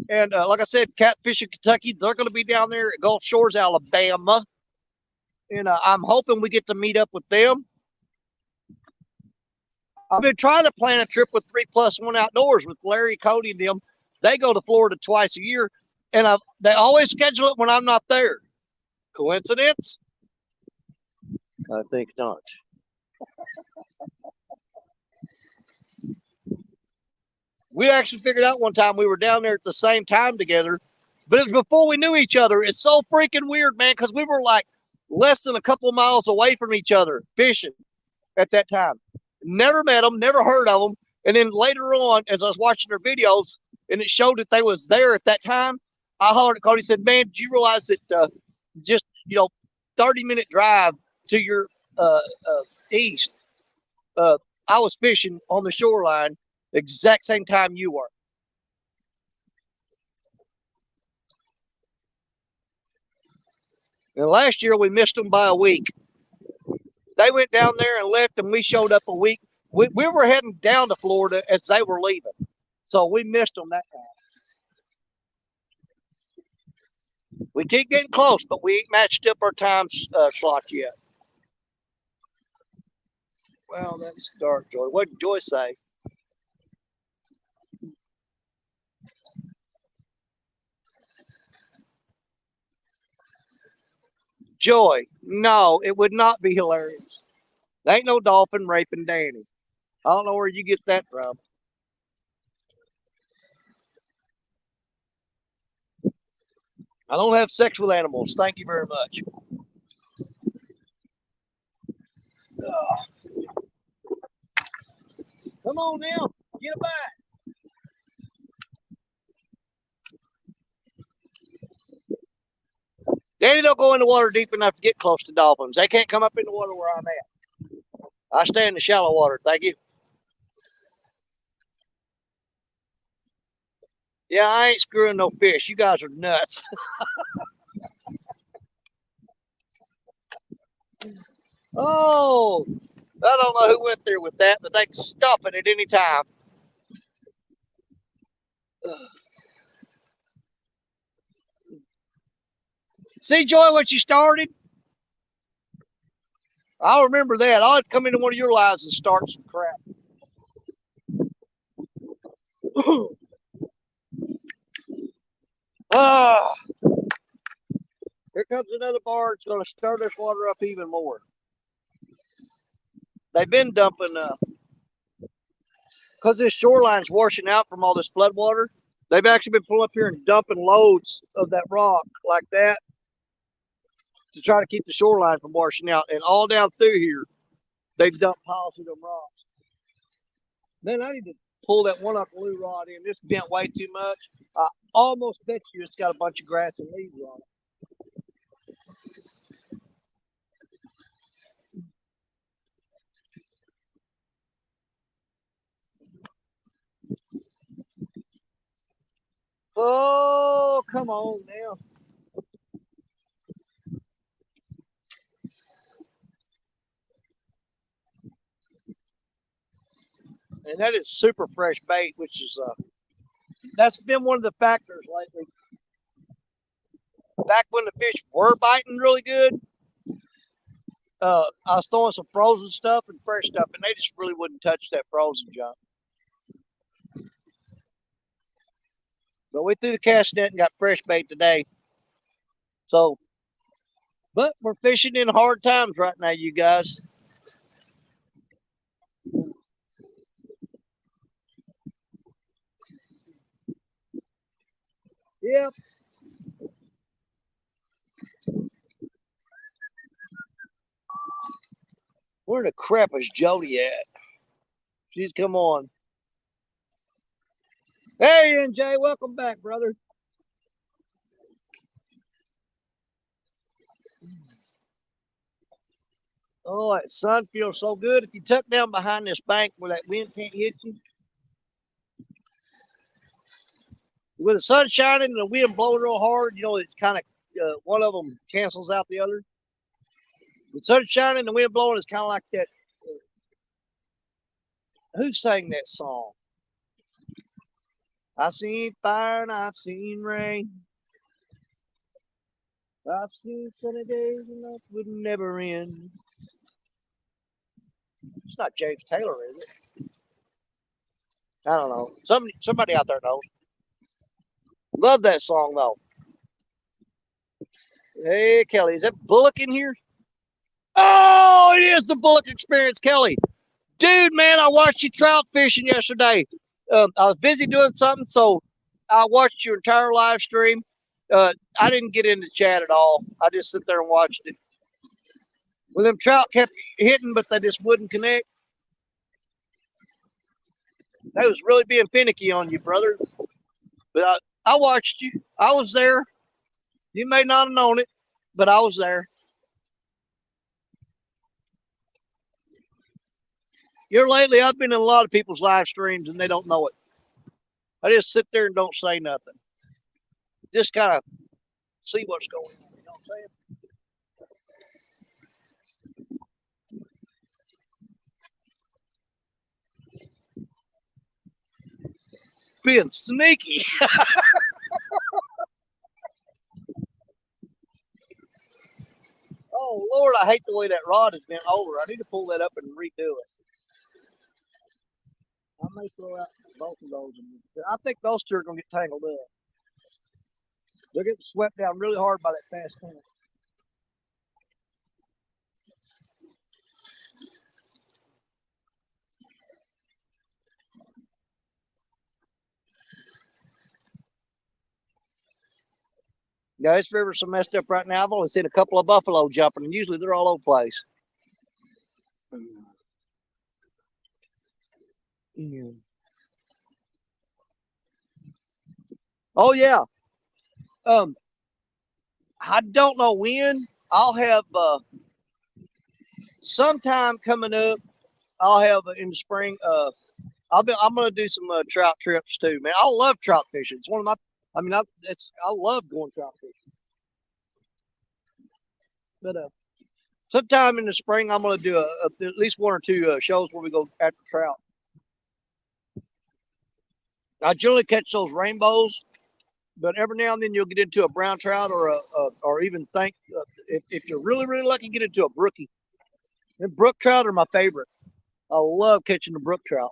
And like I said, Catfish in Kentucky, they're going to be down there at Gulf Shores, Alabama. And I'm hoping we get to meet up with them. I've been trying to plan a trip with 3+1 Outdoors with Larry, Cody, and them. They go to Florida twice a year, and they always schedule it when I'm not there. Coincidence? I think not. We actually figured out one time we were down there at the same time together, but it was before we knew each other. It's so freaking weird, man, because we were like less than a couple of miles away from each other fishing at that time. Never met them, never heard of them. And then later on, as I was watching their videos and it showed that they was there at that time, I hollered at Cody and said, man, did you realize that just, 30-minute drive to your east, I was fishing on the shoreline exact same time you were. And last year we missed them by a week. They went down there and left, and we showed up a week. We were heading down to Florida as they were leaving. So we missed them that time. We keep getting close, but we ain't matched up our time slots yet. Well, that's dark, Joy. What did Joy say? Joy, no, it would not be hilarious. There ain't no dolphin raping Danny. I don't know where you get that from. I don't have sex with animals. Thank you very much. Come on now. Get a bite. Danny don't go in the water deep enough to get close to dolphins. They can't come up in the water where I'm at. I stay in the shallow water. Thank you. Yeah, I ain't screwing no fish. You guys are nuts. Oh, I don't know who went there with that, but they can stop it at any time. See, Joy, what you started? I'll remember that. I'll have to come into one of your lives and start some crap. Ah, here comes another bar. It's going to stir this water up even more. They've been dumping, because this shoreline's washing out from all this flood water. They've actually been pulling up here and dumping loads of that rock like that to try to keep the shoreline from washing out. And all down through here, they've dumped piles of them rocks. Man, I need to pull that one up blue rod in. This bent way too much. I almost bet you it's got a bunch of grass and leaves on it. Oh, come on now. And that is super fresh bait, which is that's been one of the factors lately. Back when the fish were biting really good, I was throwing some frozen stuff and fresh stuff, and they just really wouldn't touch that frozen junk. But we threw the cast net and got fresh bait today. So, but we're fishing in hard times right now, you guys. Yep. Where the crap is Jody at? She's come on. Hey, NJ, welcome back, brother. Oh, that sun feels so good. If you tuck down behind this bank where that wind can't hit you, with the sun shining and the wind blowing real hard, you know, it's kind of one of them cancels out the other. The sun shining and the wind blowing is kind of like that. Who sang that song? I've seen fire and I've seen rain. I've seen sunny days and that would never end. It's not James Taylor, is it? I don't know. Somebody out there knows. Love that song though. Hey Kelly, is that Bullock in here? Oh, it is the Bullock Experience, Kelly. Dude, man, I watched you trout fishing yesterday. I was busy doing something, so I watched your entire live stream. I didn't get into chat at all. I just sit there and watched it. Well, them trout kept hitting, but they just wouldn't connect. They was really being finicky on you, brother. But I watched you. I was there. You may not have known it, but I was there. Here lately, I've been in a lot of people's live streams, and they don't know it. I just sit there and don't say nothing. Just kind of see what's going on. You know what I'm saying? Being sneaky. Oh, Lord, I hate the way that rod has been over. I need to pull that up and redo it. I may throw out both of those. I think those two are going to get tangled up. They're getting swept down really hard by that fast current. Yeah, this river's so messed up right now. I've only seen a couple of buffalo jumping, and usually they're all over the place. Yeah. Oh yeah. Um, I don't know when. I'll have sometime coming up. I'll have in the spring. I'm gonna do some trout trips too, man. I love trout fishing. It's one of my. I mean, I love going trout fishing. But sometime in the spring, I'm gonna do at least one or two shows where we go after trout. I generally catch those rainbows, but every now and then you'll get into a brown trout or even think if you're really lucky, get into a brookie. And brook trout are my favorite. I love catching the brook trout,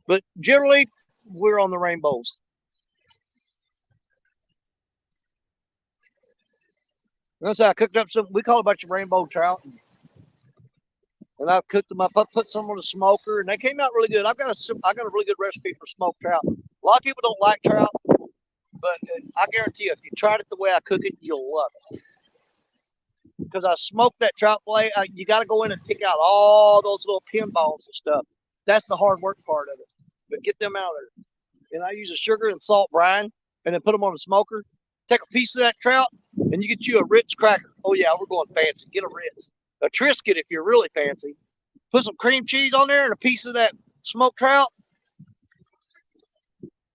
but generally we're on the rainbows. That's how I cooked up some. We call it a bunch of rainbow trout, and I cooked them up. I put some on the smoker, and they came out really good. I got a really good recipe for smoked trout. A lot of people don't like trout, but I guarantee you, if you tried it the way I cook it, you'll love it. Because I smoked that trout fillet, you got to go in and pick out all those little pin bones and stuff. That's the hard work part of it. But get them out of there. And I use a sugar and salt brine, and then put them on the smoker. Take a piece of that trout, and you get you a Ritz cracker. Oh yeah, we're going fancy. Get a Ritz, a Triscuit if you're really fancy. Put some cream cheese on there and a piece of that smoked trout.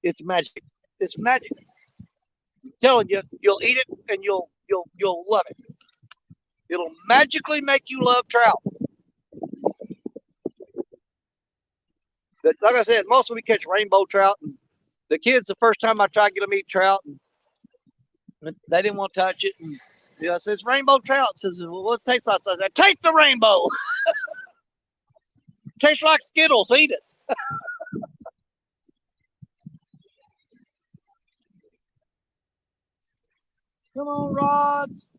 It's magic. It's magic. I'm telling you, you'll eat it and you'll love it. It'll magically make you love trout. But like I said, mostly we catch rainbow trout. And the kids, the first time I tried to get them to eat trout, and they didn't want to touch it. And I said, it's rainbow trout. It says, well, what's it taste like? I said, taste the rainbow. Tastes like Skittles. Eat it. Come on, rods.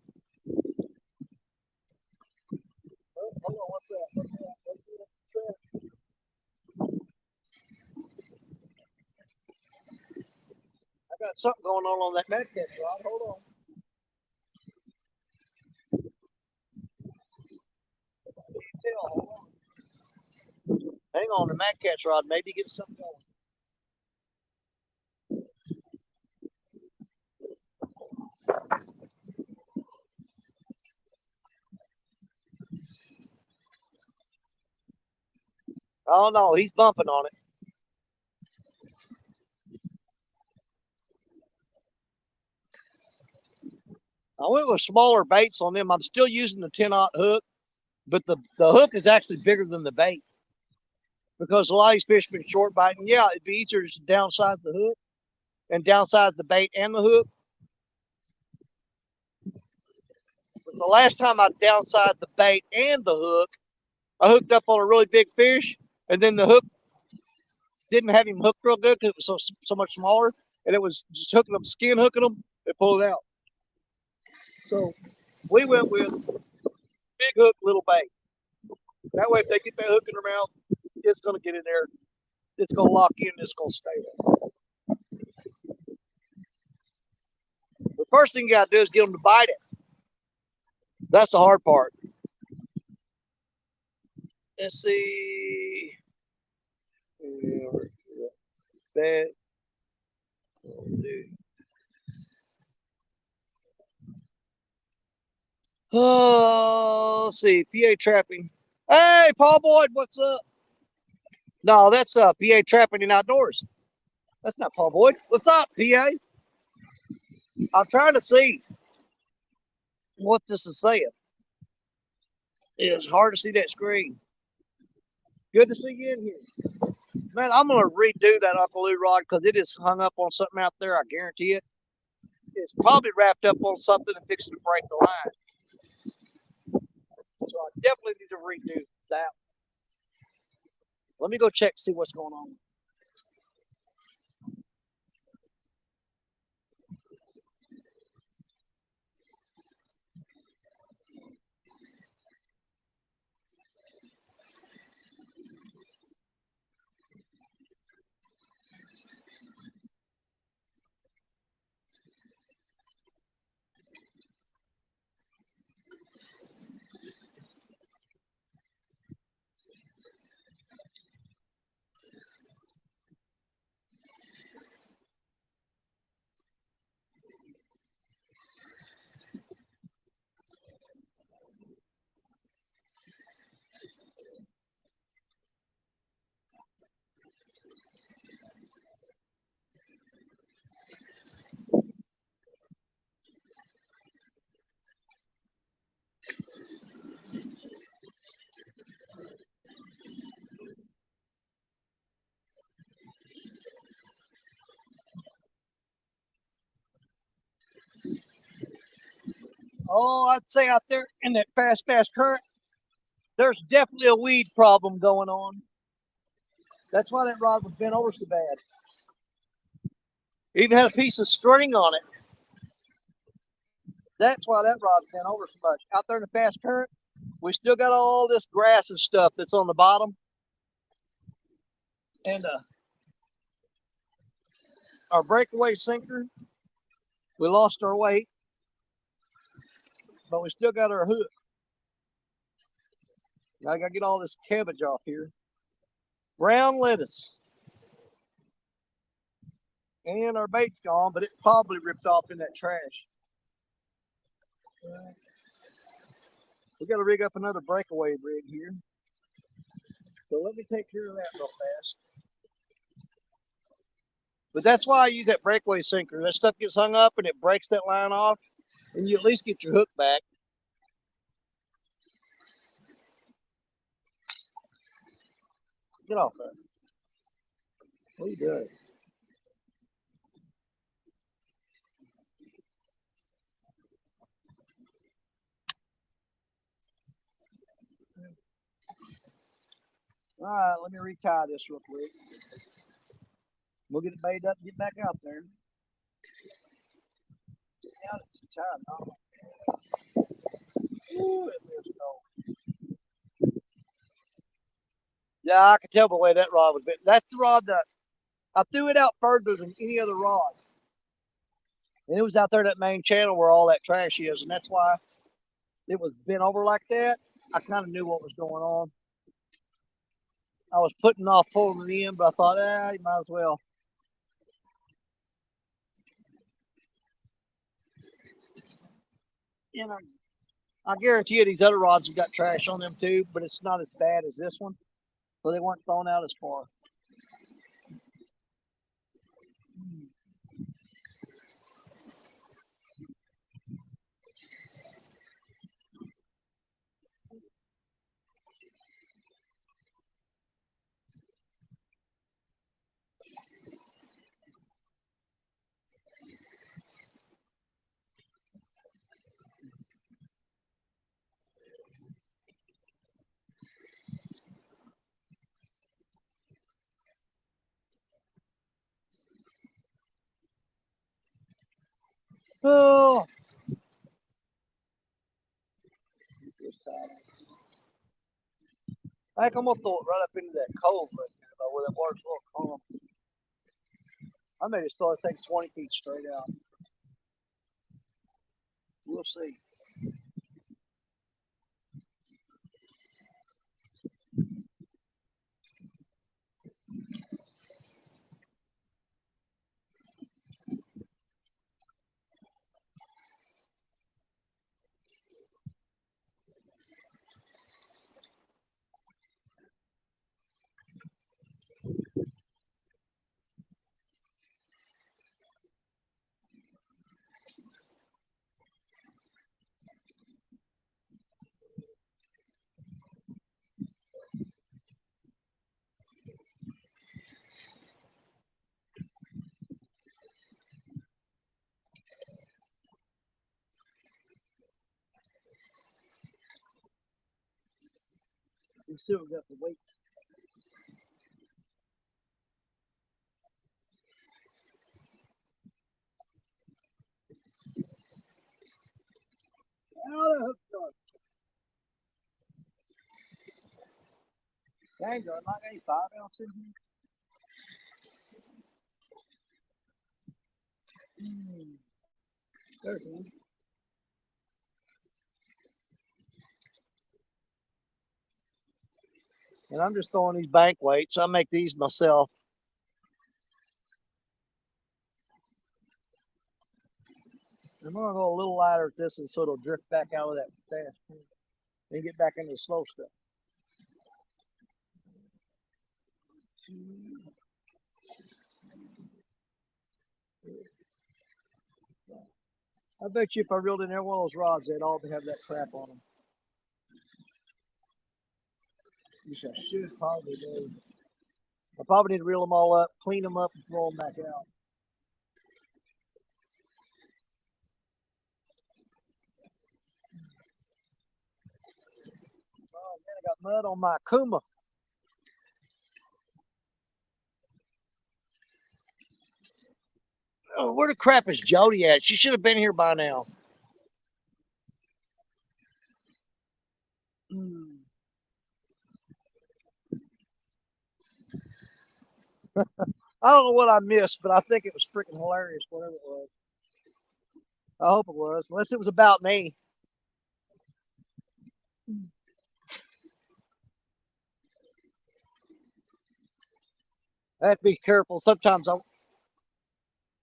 Oh, hold on, what's that? What's that? What's that? What's that? I got something going on that med catch rod. Hold on. Tell. Hold on. Hang on, the mag catch rod. Maybe get something going. Oh no, he's bumping on it. I went with smaller baits on them. I'm still using the 10-aught hook, but the hook is actually bigger than the bait because a lot of these fish have been short biting. Yeah, it'd be easier to downsize the hook and downsize the bait and the hook. But the last time I downsized the bait and the hook, I hooked up on a really big fish, and then the hook didn't have him hooked real good because it was so much smaller, and it was just hooking them, skin hooking them, it pulled out. So we went with big hook, little bait. That way, if they get that hook in their mouth, it's going to get in there. It's going to lock in. It's going to stay there. The first thing you got to do is get them to bite it. That's the hard part. Let's see. That. Oh, let's see. PA trapping. Hey, Paul Boyd, what's up? No, that's PA trapping in outdoors. That's not Paul Boyd. What's up, PA? I'm trying to see what this is saying. It's hard to see that screen. Good to see you in here. Man, I'm going to redo that Uncle Lou rod because it is hung up on something out there. I guarantee it. It's probably wrapped up on something and fixing to break the line. So I definitely need to redo that. Let me go check, see what's going on. Oh, I'd say out there in that fast current, there's definitely a weed problem going on. That's why that rod was bent over so bad. It even had a piece of string on it. That's why that rod's bent over so much. Out there in the fast current, we still got all this grass and stuff that's on the bottom. And our breakaway sinker, we lost our weight, but we still got our hook. Now I got to get all this cabbage off here. Brown lettuce. And our bait's gone, but it probably ripped off in that trash. We got to rig up another breakaway rig here. So let me take care of that real fast. But that's why I use that breakaway sinker. That stuff gets hung up and it breaks that line off, and you at least get your hook back. Get off there. What are you doing? All right, let me retie this real quick. We'll get it made up and get back out there. Yeah, it's time. Ooh, it feels cold. Yeah, I can tell by the way that rod was bit. That's the rod that I threw it out further than any other rod. And it was out there that main channel where all that trash is, and that's why it was bent over like that. I kind of knew what was going on. I was putting off pulling it in, but I thought, you might as well. You know, I guarantee you these other rods have got trash on them too, but it's not as bad as this one. So they weren't thrown out as far. Oh, I think I'm gonna throw it right up into that cove right there, where that water's a little calm. I may just throw it take 20 feet straight out. We'll see. We still got to wait. Out of hook dog. Dang, I'm not getting 5 ounces in here. There's one. And I'm just throwing these bank weights. I make these myself. I'm gonna go a little lighter at this, and so it'll drift back out of that fast and get back into the slow stuff. I bet you if I reeled in every one of those rods, they'd all have that crap on them. Which I should probably do. I probably need to reel them all up, clean them up, and throw them back out. Oh man, I got mud on my Kuma. Oh, where the crap is Jody at? She should have been here by now. I don't know what I missed, but I think it was freaking hilarious, whatever it was. I hope it was, unless it was about me. I have to be careful. Sometimes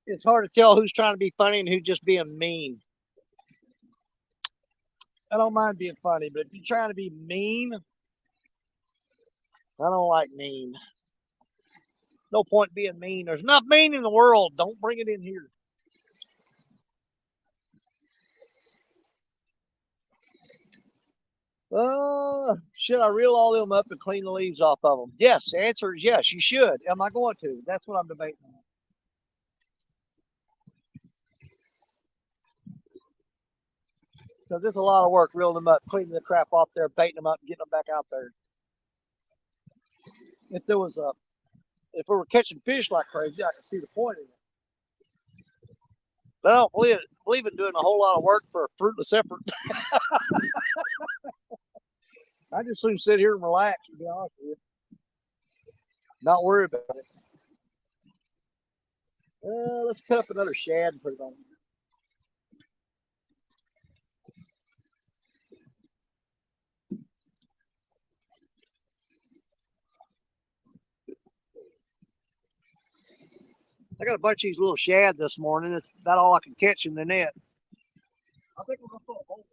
it's hard to tell who's trying to be funny and who's just being mean. I don't mind being funny, but if you're trying to be mean, I don't like mean. No point being mean. There's enough mean in the world. Don't bring it in here. Shit. Should I reel all them up and clean the leaves off of them? Yes, the answer is yes, you should. Am I going to? That's what I'm debating. Because it's a lot of work reeling them up, cleaning the crap off there, baiting them up, and getting them back out there. If there was a, if we were catching fish like crazy, I could see the point in it. But I don't believe in doing a whole lot of work for a fruitless effort. I just soon sit here and relax, to be honest with you. Not worry about it. Let's cut up another shad and put it on. I got a bunch of these little shad this morning. That's about all I can catch in the net. I think we're going to put a hole.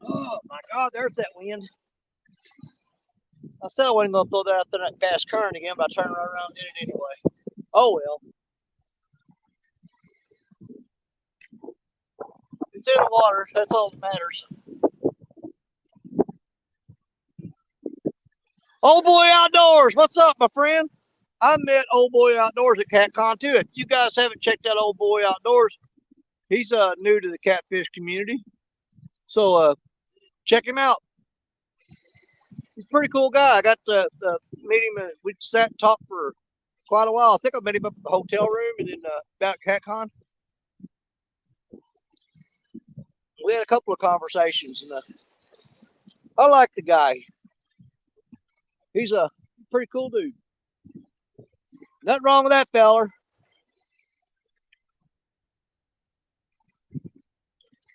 Oh my God, there's that wind. I said I wasn't going to throw that out there in that fast current again, but I turned right around and did it anyway. Oh well. It's in the water. That's all that matters. Old Boy Outdoors. What's up, my friend? I met Old Boy Outdoors at CatCon too. If you guys haven't checked out Old Boy Outdoors, he's new to the catfish community. So check him out. He's a pretty cool guy. I got to meet him. And we sat and talked for quite a while. I think I met him up at the hotel room and then about CatCon. We had a couple of conversations, and I like the guy. He's a pretty cool dude. Nothing wrong with that feller.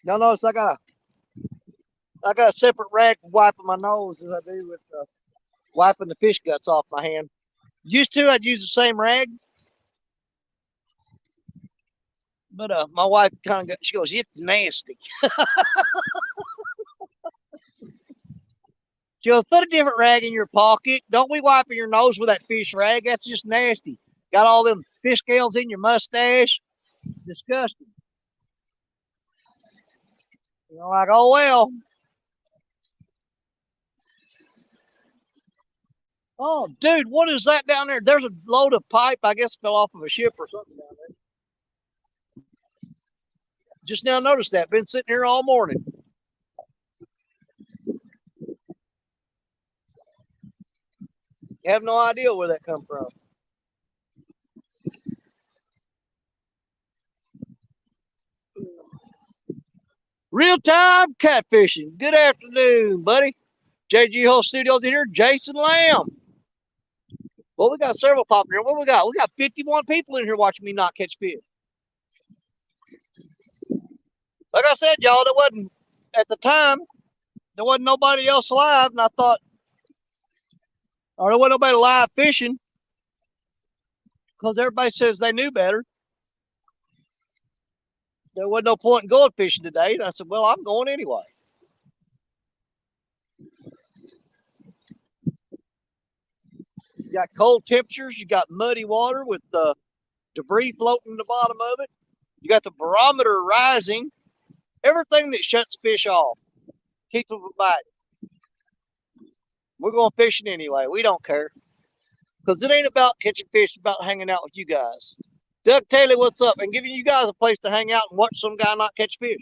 Y'all notice I got a separate rag for wiping my nose as I do with wiping the fish guts off my hand. Used to, I'd use the same rag, but my wife kind of she goes, "It's nasty." She goes, "Put a different rag in your pocket. Don't be wiping your nose with that fish rag. That's just nasty. Got all them fish scales in your mustache. Disgusting." You know, like, oh well. Oh, dude, what is that down there? There's a load of pipe. I guess fell off of a ship or something down there. Just now noticed that. Been sitting here all morning. You have no idea where that come from. Real time catfishing. Good afternoon, buddy. JG Hole Studios in here. Jason Lamb. Well, we got several popping here. What we got? We got 51 people in here watching me not catch fish. Like I said, y'all, there wasn't, at the time, there wasn't nobody else live, and I thought, or there wasn't nobody live fishing, because everybody says they knew better. there wasn't no point in going fishing today. And I said, well, I'm going anyway. You got cold temperatures. You got muddy water with the debris floating in the bottom of it. You got the barometer rising. Everything that shuts fish off keeps them from biting. We're going fishing anyway. We don't care. Because it ain't about catching fish, it's about hanging out with you guys. Doug Taylor, what's up? And giving you guys a place to hang out and watch some guy not catch fish.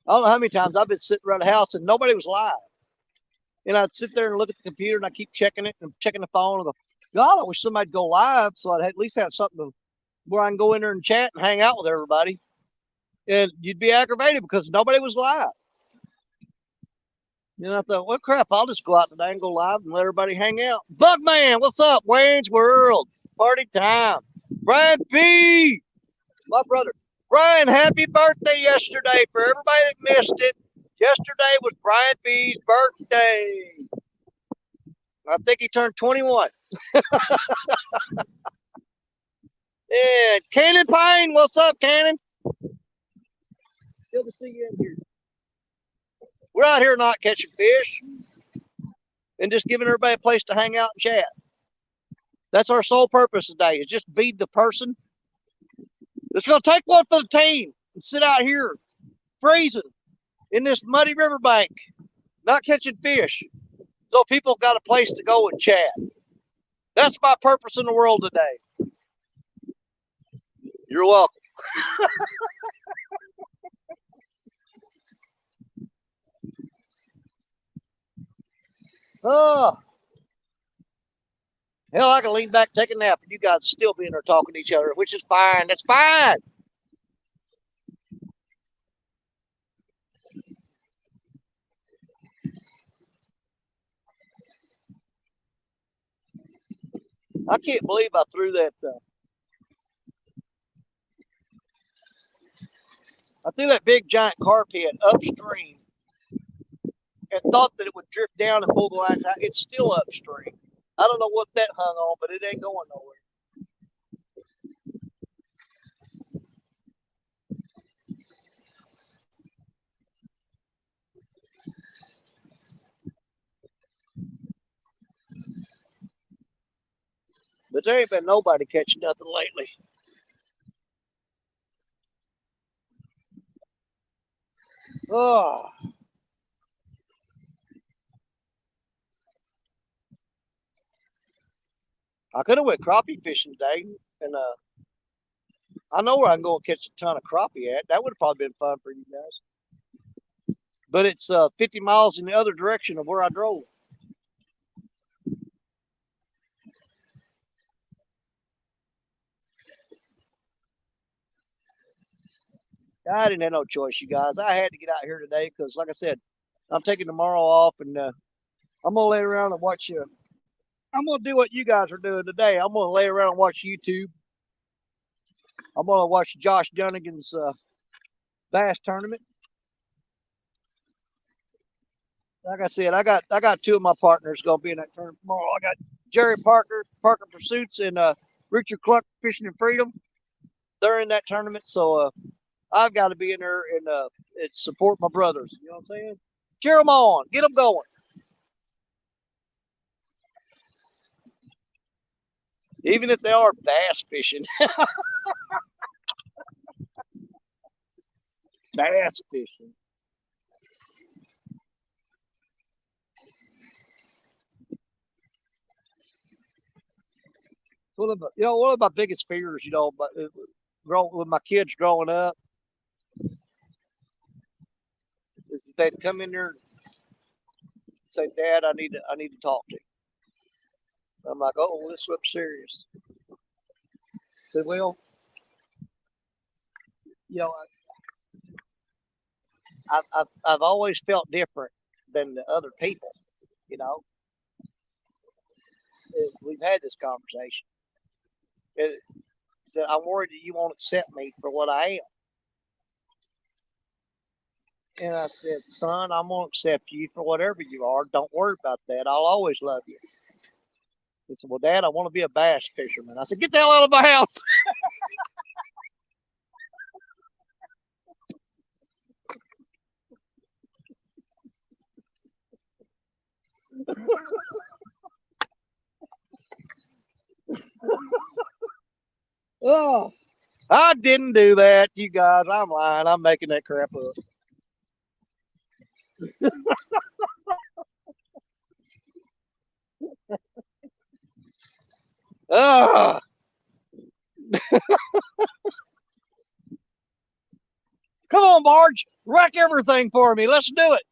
I don't know how many times I've been sitting around the house and nobody was live. And I'd sit there and look at the computer and I keep checking it and checking the phone and go, God, I wish somebody'd go live so I'd at least have something where I can go in there and chat and hang out with everybody. And you'd be aggravated because nobody was live. And I thought, well, crap, I'll just go out today and go live and let everybody hang out. Bugman, what's up? Wayne's World. Party time. Brian P. My brother. Brian, happy birthday yesterday. For everybody that missed it, yesterday was Brian B's birthday. I think he turned 21. Yeah, Cannon Pine, what's up, Cannon? Good to see you in here. We're out here not catching fish and just giving everybody a place to hang out and chat. That's our sole purpose today, is just be the person that's going to take one for the team and sit out here freezing in this muddy riverbank, not catching fish, so people got a place to go and chat. That's my purpose in the world today. You're welcome. Oh, hell, I can lean back, take a nap, and you guys will still be in there talking to each other, which is fine. That's fine. I can't believe I threw that. I threw that big giant carp head upstream and thought that it would drift down and pull the lines out. It's still upstream. I don't know what that hung on, but it ain't going nowhere. But there ain't been nobody catching nothing lately. Oh, I could have went crappie fishing today, and I know where I can go and catch a ton of crappie at. That would have probably been fun for you guys. But it's 50 miles in the other direction of where I drove. I didn't have no choice, you guys. I had to get out here today because, like I said, I'm taking tomorrow off, and I'm gonna lay around and watch you. I'm gonna do what you guys are doing today. I'm gonna lay around and watch YouTube. I'm gonna watch Josh Dunnigan's bass tournament. Like I said, I got two of my partners gonna be in that tournament tomorrow. I got Jerry Parker, Parker Pursuits, and Richard Cluck, Fishing and Freedom. They're in that tournament, so I've got to be in there and support my brothers. You know what I'm saying? Cheer them on, get them going. Even if they are bass fishing. Bass fishing. One of my biggest fears, but with my kids growing up, is that they'd come in there and say, "Dad, I need to talk to you." I'm like, "Oh, this looks serious." They said, "Well, you know, I've always felt different than the other people. You know, we've had this conversation. It, he said, I'm worried that you won't accept me for what I am." And I said, "Son, I'm going to accept you for whatever you are. Don't worry about that. I'll always love you." He said, "Well, Dad, I want to be a bass fisherman." I said, "Get the hell out of my house." Oh, I didn't do that, you guys. I'm lying. I'm making that crap up. Ah, come on, Marge. Wreck everything for me. Let's do it.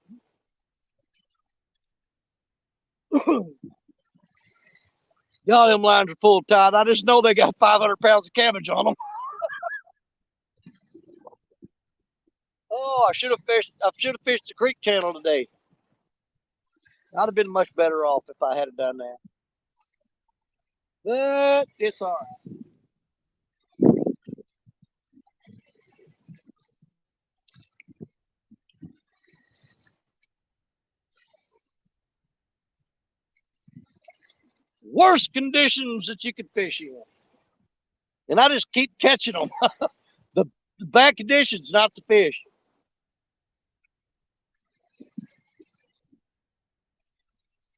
Y'all, them lines are full tight. I just know they got 500 pounds of cabbage on them. Oh, I should have fished. I should have fished the creek channel today. I'd have been much better off if I had done that. But it's all right. Worst conditions that you could fish in, and I just keep catching them. the, the bad conditions, not to fish.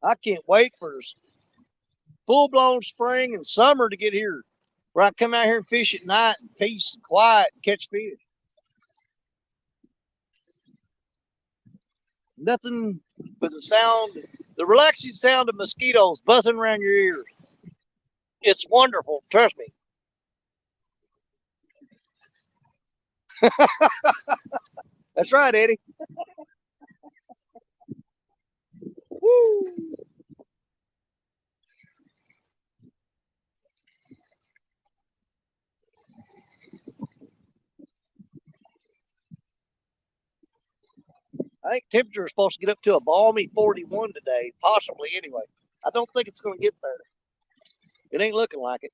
I can't wait for full blown spring and summer to get here, where I come out here and fish at night in peace and quiet and catch fish. Nothing but the relaxing sound of mosquitoes buzzing around your ears. It's wonderful. Trust me. That's right, Eddie. Woo. I think temperature is supposed to get up to a balmy 41 today, possibly anyway. I don't think it's going to get there. It ain't looking like it.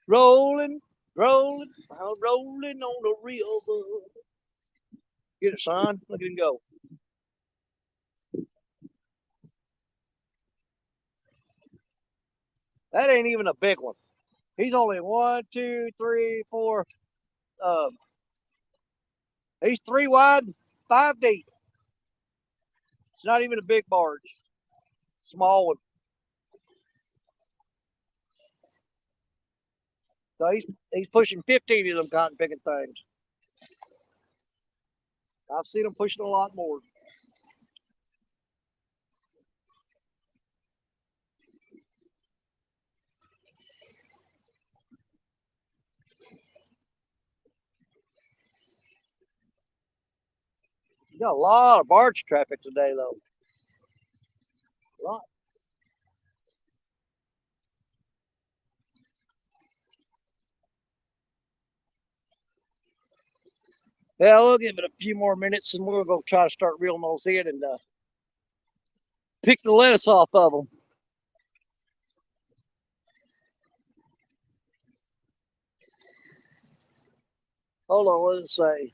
Rolling, rolling, rolling on the river. Get it, son. Look at him go. That ain't even a big one. He's only one, two, three, four. Uh, he's 3 wide, 5 deep. It's not even a big barge. Small one. So he's pushing 15 of them cotton picking things. I've seen him pushing a lot more. You got a lot of barge traffic today, though. A lot. Yeah, we'll give it a few more minutes, and we're going to try to start reeling those in and pick the lettuce off of them. Hold on, what does it say?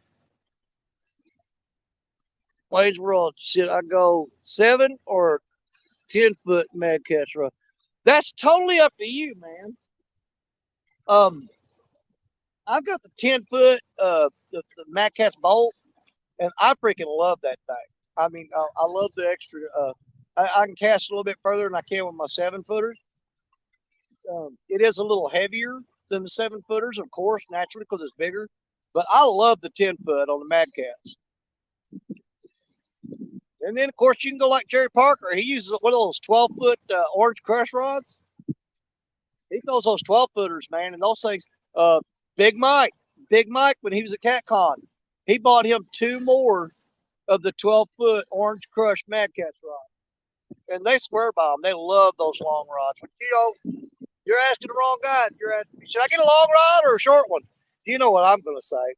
Wayne's World, should I go 7 or 10-foot mad catch rod? That's totally up to you, man. Um, I've got the 10-foot, the Mad Cat's bolt, and I freaking love that thing. I mean, I love the extra. I can cast a little bit further than I can with my 7-footers. It is a little heavier than the 7-footers, of course, naturally because it's bigger. But I love the 10-foot on the Mad Cats. And then, of course, you can go like Jerry Parker. He uses one of those 12-foot orange crush rods. He throws those 12-footers, man, and those things. Uh, Big Mike, Big Mike, when he was at CatCon, he bought him 2 more of the 12-foot orange crush Mad Cats rods, and they swear by them. They love those long rods. But you're asking the wrong guy. You're asking, should I get a long rod or a short one? You know what I'm going to say.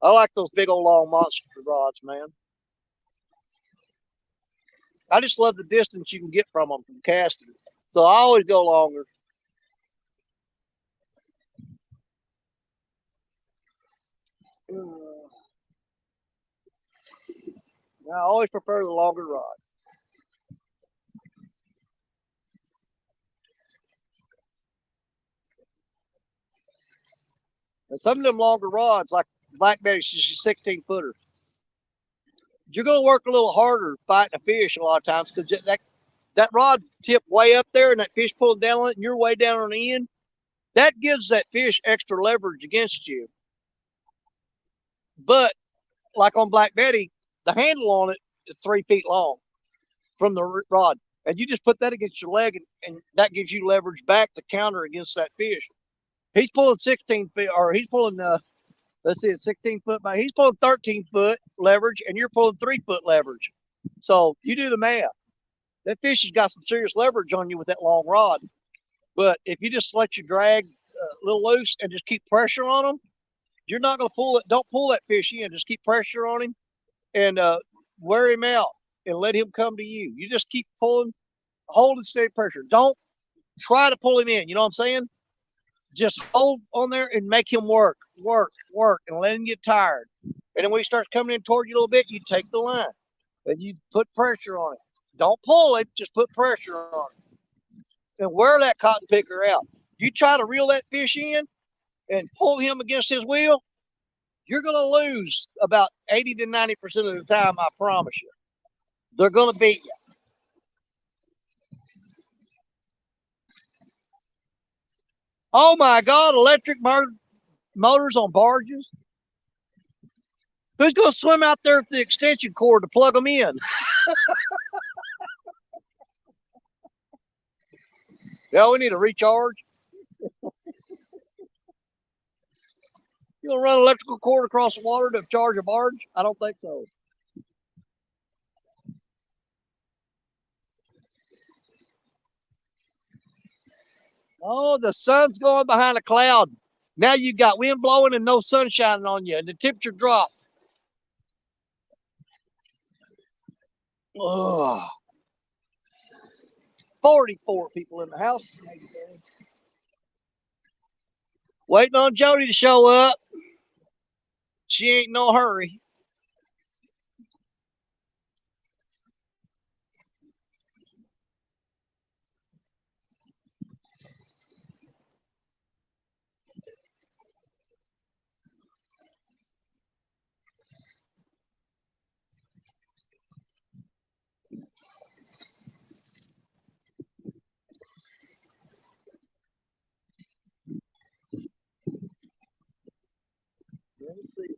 I like those big old long monster rods, man. I just love the distance you can get from them from casting. So I always go longer. I always prefer the longer rod. And some of them longer rods, like Black Betty, she's a 16 footer. You're going to work a little harder fighting a fish a lot of times because that rod tip way up there and that fish pulling down on it and you're way down on the end. That gives that fish extra leverage against you. But like on Black Betty, the handle on it is 3 feet long from the rod. And you just put that against your leg and that gives you leverage back to counter against that fish. He's pulling 16 feet, or he's pulling, let's see, 16 foot by, he's pulling 13 foot leverage and you're pulling 3 foot leverage. So you do the math. That fish has got some serious leverage on you with that long rod. But if you just let you drag a little loose and just keep pressure on them, you're not going to pull it. Don't pull that fish in. Just keep pressure on him and wear him out and let him come to you. You just keep pulling, hold and steady pressure. Don't try to pull him in. You know what I'm saying? Just hold on there and make him work, and let him get tired. And then when he starts coming in toward you a little bit, you take the line and you put pressure on it. Don't pull it, just put pressure on it. And wear that cotton picker out. You try to reel that fish in and pull him against his wheel, you're going to lose about 80 to 90% of the time, I promise you. They're going to beat you. Oh my God, electric motors on barges. Who's going to swim out there with the extension cord to plug them in? Yeah, we need a recharge. You going to run electrical cord across the water to charge a barge? I don't think so. Oh, the sun's going behind a cloud. Now you got wind blowing and no sun shining on you, and the temperature dropped. Oh, 44 people in the house. Waiting on Jody to show up. She ain't no hurry. Let me see.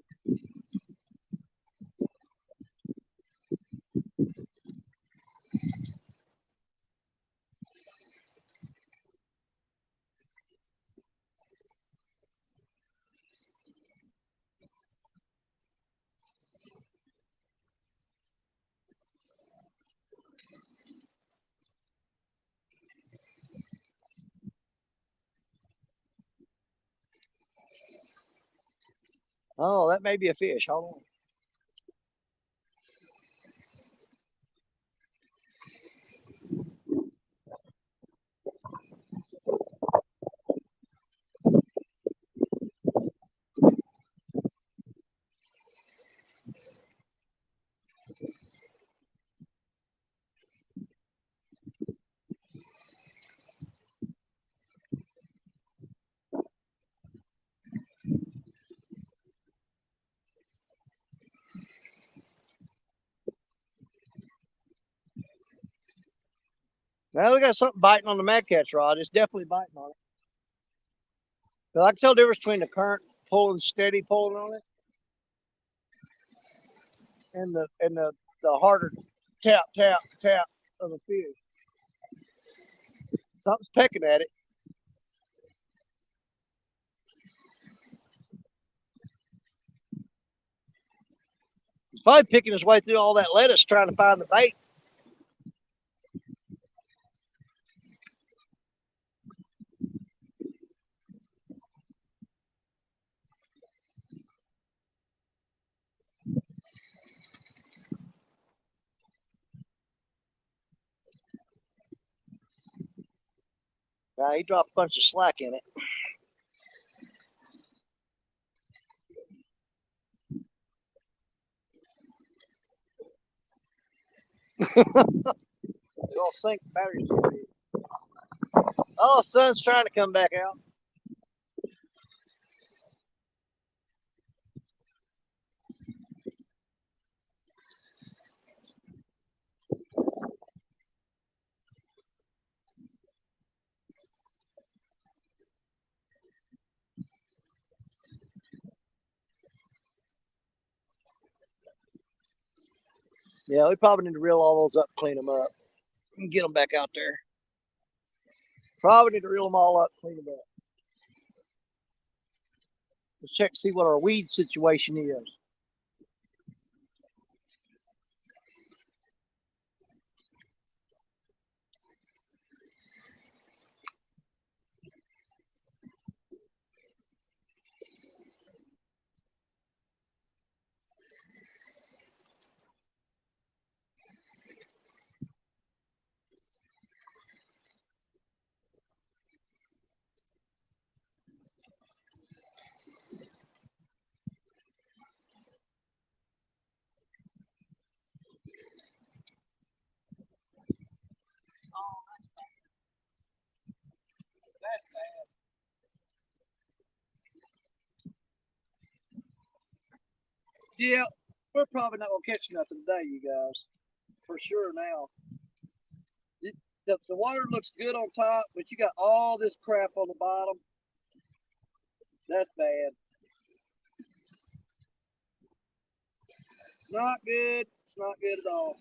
Oh, that may be a fish. Hold on. Now we got something biting on the mad catch rod. It's definitely biting on it. But I can tell the difference between the current pulling steady pulling on it and the harder tap of the fish. Something's pecking at it. He's probably picking his way through all that lettuce trying to find the bait. Now he dropped a bunch of slack in it. They're gonna sink the batteries. Oh, sun's trying to come back out. Yeah, we probably need to reel all those up, clean them up, and get them back out there. Probably need to reel them all up, clean them up. Let's check to see what our weed situation is. That's bad. Yeah, we're probably not gonna catch nothing today, you guys. For sure now. The water looks good on top, but you got all this crap on the bottom. That's bad. It's not good. It's not good at all.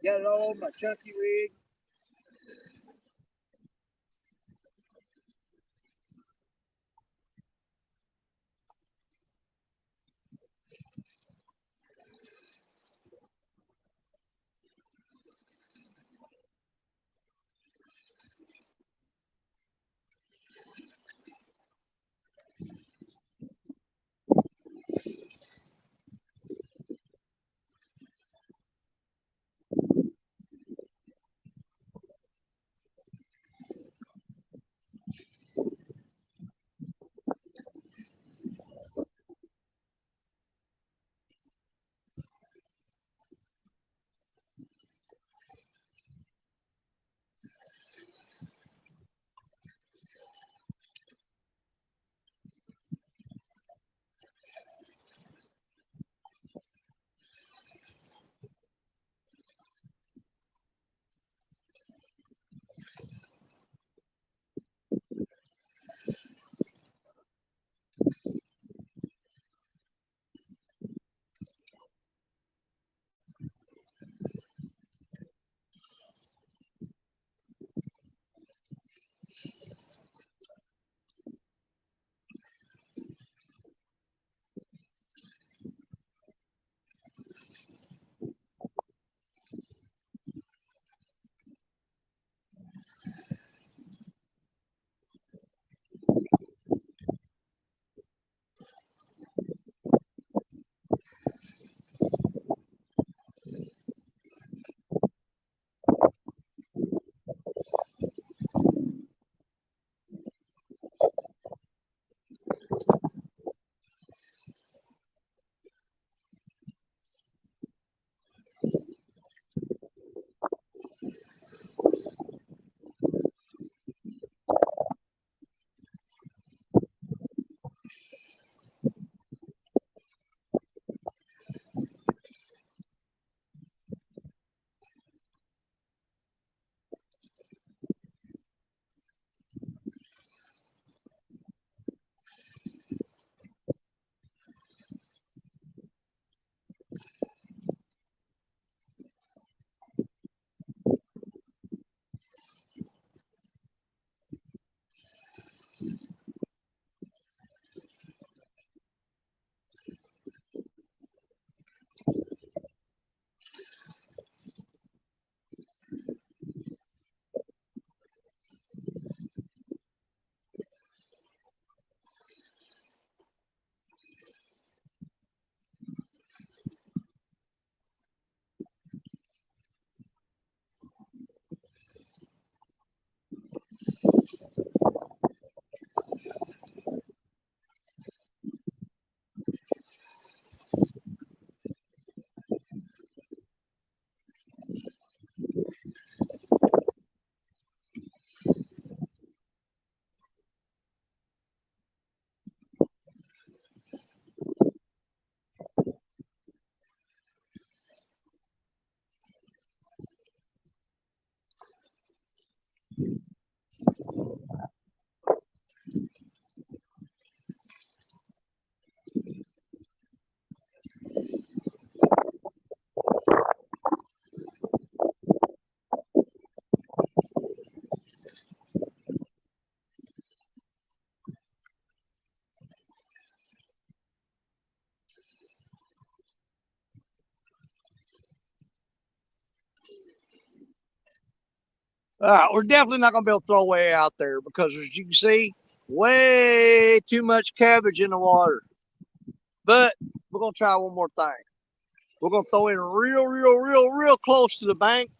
Got it all on my chunky rig. We're definitely not going to be able to throw away out there because, as you can see, way too much cabbage in the water. But we're going to try one more thing. We're going to throw in real close to the bank.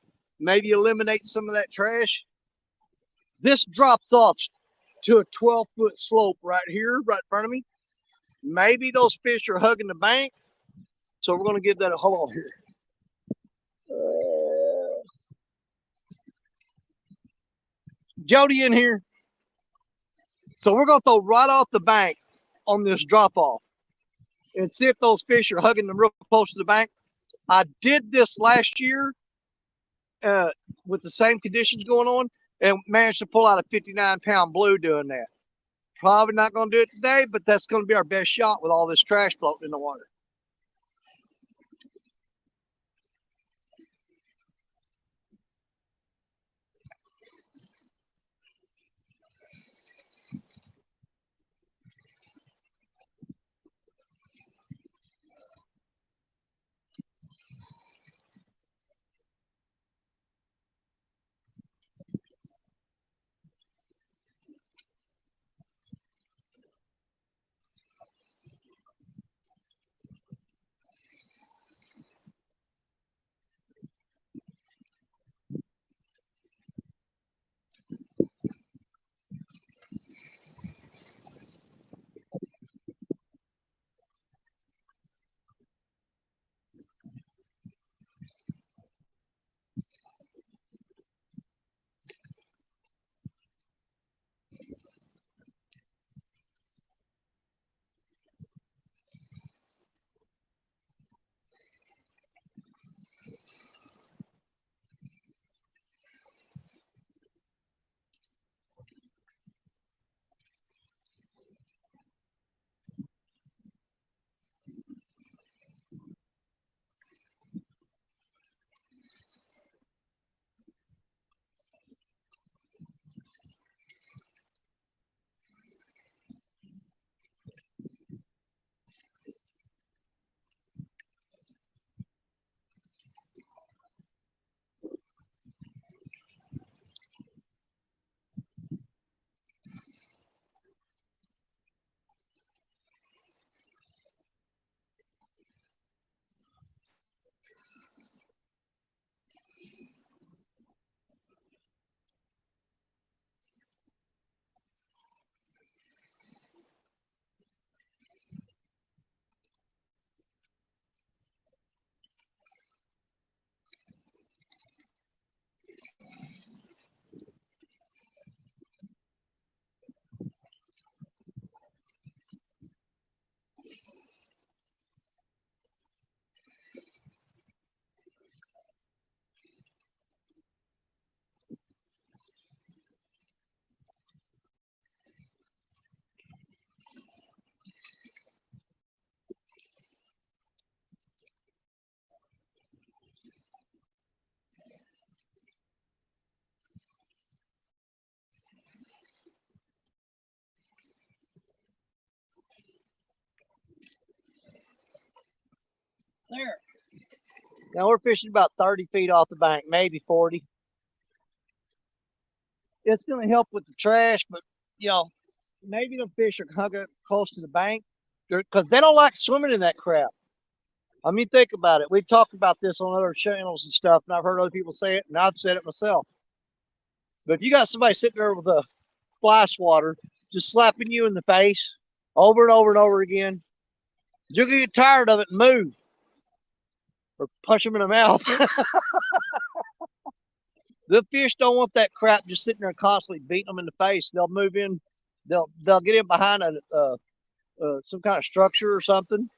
Maybe eliminate some of that trash. This drops off to a 12-foot slope right here, right in front of me. Maybe those fish are hugging the bank. So we're going to give that a hold on here. Jody in here. So we're going to throw right off the bank on this drop off and see if those fish are hugging them real close to the bank. I did this last year with the same conditions going on and managed to pull out a 59-pound blue doing that. Probably not going to do it today, but that's going to be our best shot with all this trash floating in the water. There. Now we're fishing about 30 feet off the bank, maybe 40. It's going to help with the trash, but you know, maybe the fish are hugging close to the bank because they don't like swimming in that crap. I mean, think about it. We've talked about this on other channels and stuff, and I've heard other people say it, and I've said it myself. But if you got somebody sitting there with a splash water just slapping you in the face over and over and over again, you're going to get tired of it and move or punch them in the mouth. The fish don't want that crap just sitting there constantly beating them in the face. They'll move in. They'll get in behind some kind of structure or something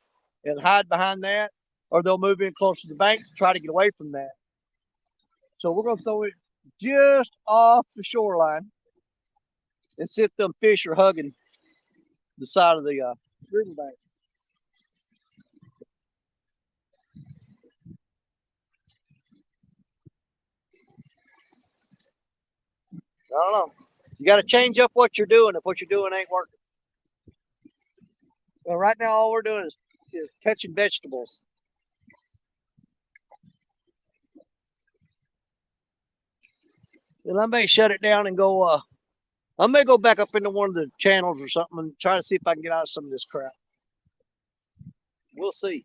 and hide behind that, or they'll move in close to the bank to try to get away from that. So we're going to throw it just off the shoreline and see if them fish are hugging the side of the riverbank. I don't know. You got to change up what you're doing if what you're doing ain't working. Well, right now all we're doing is catching vegetables. And I may shut it down and go. I may go back up into one of the channels or something and try to see if I can get out of some of this crap. We'll see.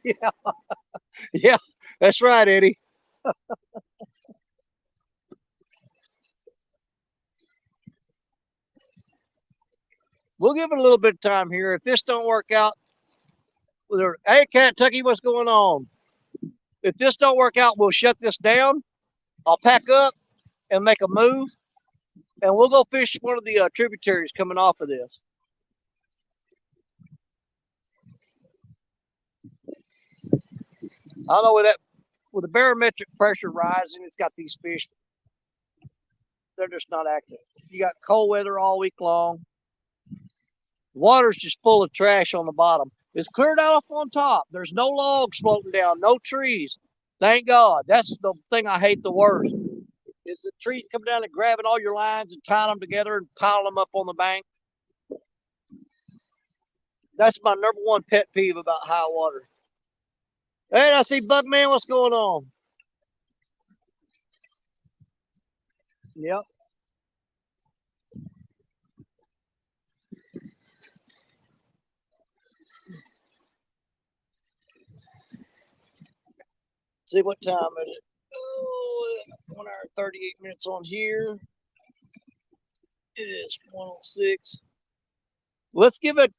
Yeah, yeah, that's right, Eddie. We'll give it a little bit of time here. If this don't work out, hey, Kentucky, what's going on? If this don't work out, we'll shut this down. I'll pack up and make a move, and we'll go fish one of the tributaries coming off of this. I don't know with the barometric pressure rising, it's got these fish. They're just not active. You got cold weather all week long. Water's just full of trash on the bottom. It's cleared out off on top. There's no logs floating down, no trees. Thank God. That's the thing I hate the worst. Is the trees coming down and grabbing all your lines and tying them together and piling them up on the bank. That's my number one pet peeve about high water. Hey, I see Bugman. What's going on? Yep. See what time is it? Oh, 1 hour 38 minutes on here. It is 106. Let's give it.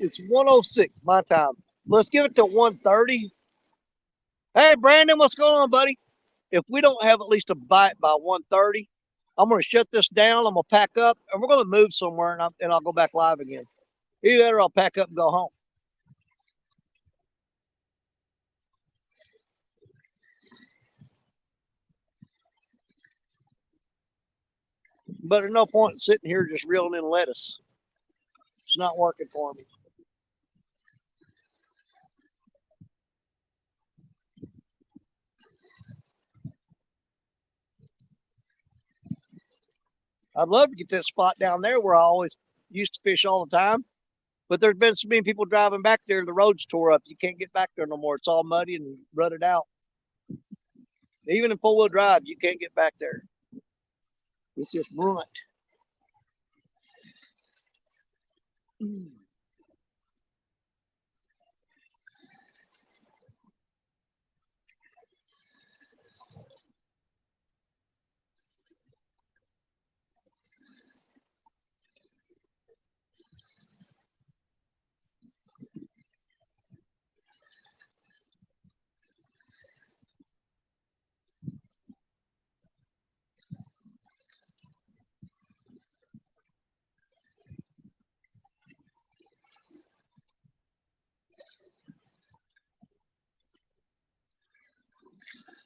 It's 106 my time. Let's give it to 130. Hey, Brandon, what's going on, buddy? If we don't have at least a bite by 130, I'm going to shut this down. I'm going to pack up, and we're going to move somewhere, and I'll go back live again. Either that or I'll pack up and go home. But there's no point in sitting here just reeling in lettuce. It's not working for me. I'd love to get to that spot down there where I always used to fish all the time. But there's been so many people driving back there, the road's tore up. You can't get back there no more. It's all muddy and rutted out. Even in four-wheel drive, you can't get back there. It's just ruined.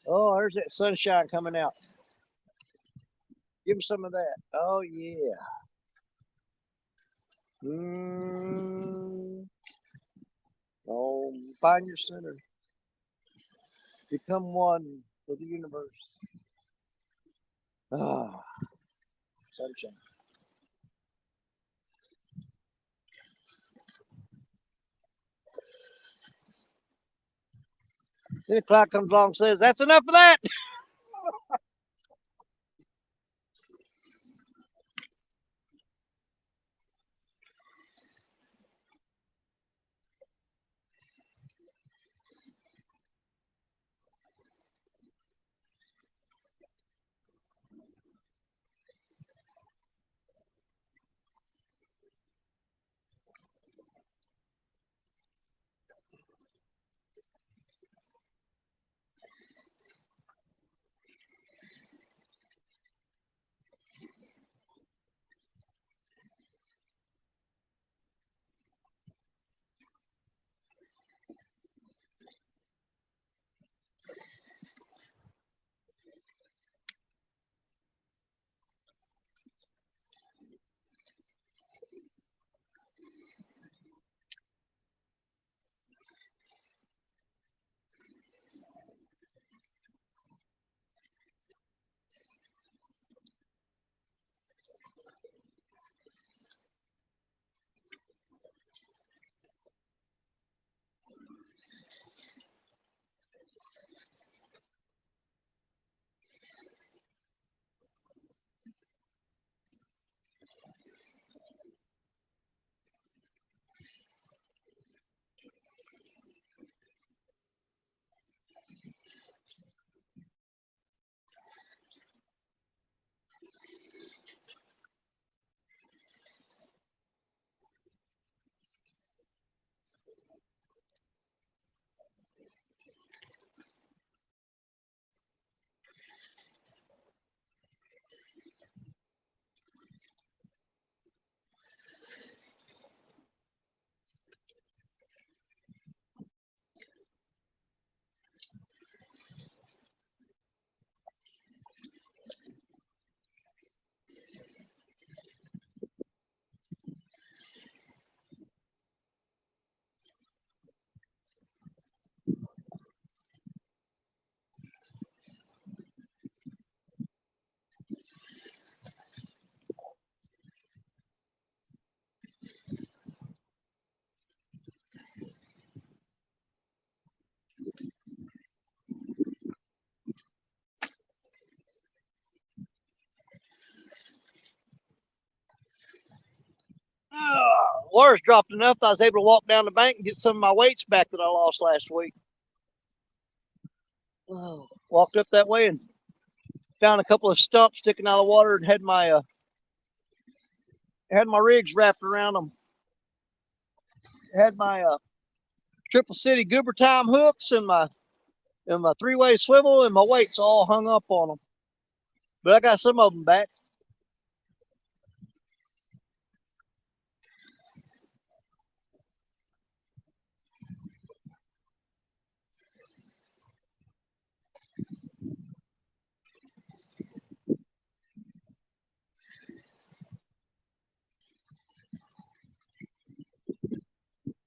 Oh, there's that sunshine coming out. Give me some of that. Oh, yeah. Oh, find your center. Become one with the universe. Ah, sunshine. 10 o'clock comes along and says, that's enough of that. water's dropped enough that I was able to walk down the bank and get some of my weights back that I lost last week. Oh, walked up that way and found a couple of stumps sticking out of the water and had my rigs wrapped around them. Had my Triple City Goober Time hooks and my three-way swivel and my weights all hung up on them. But I got some of them back.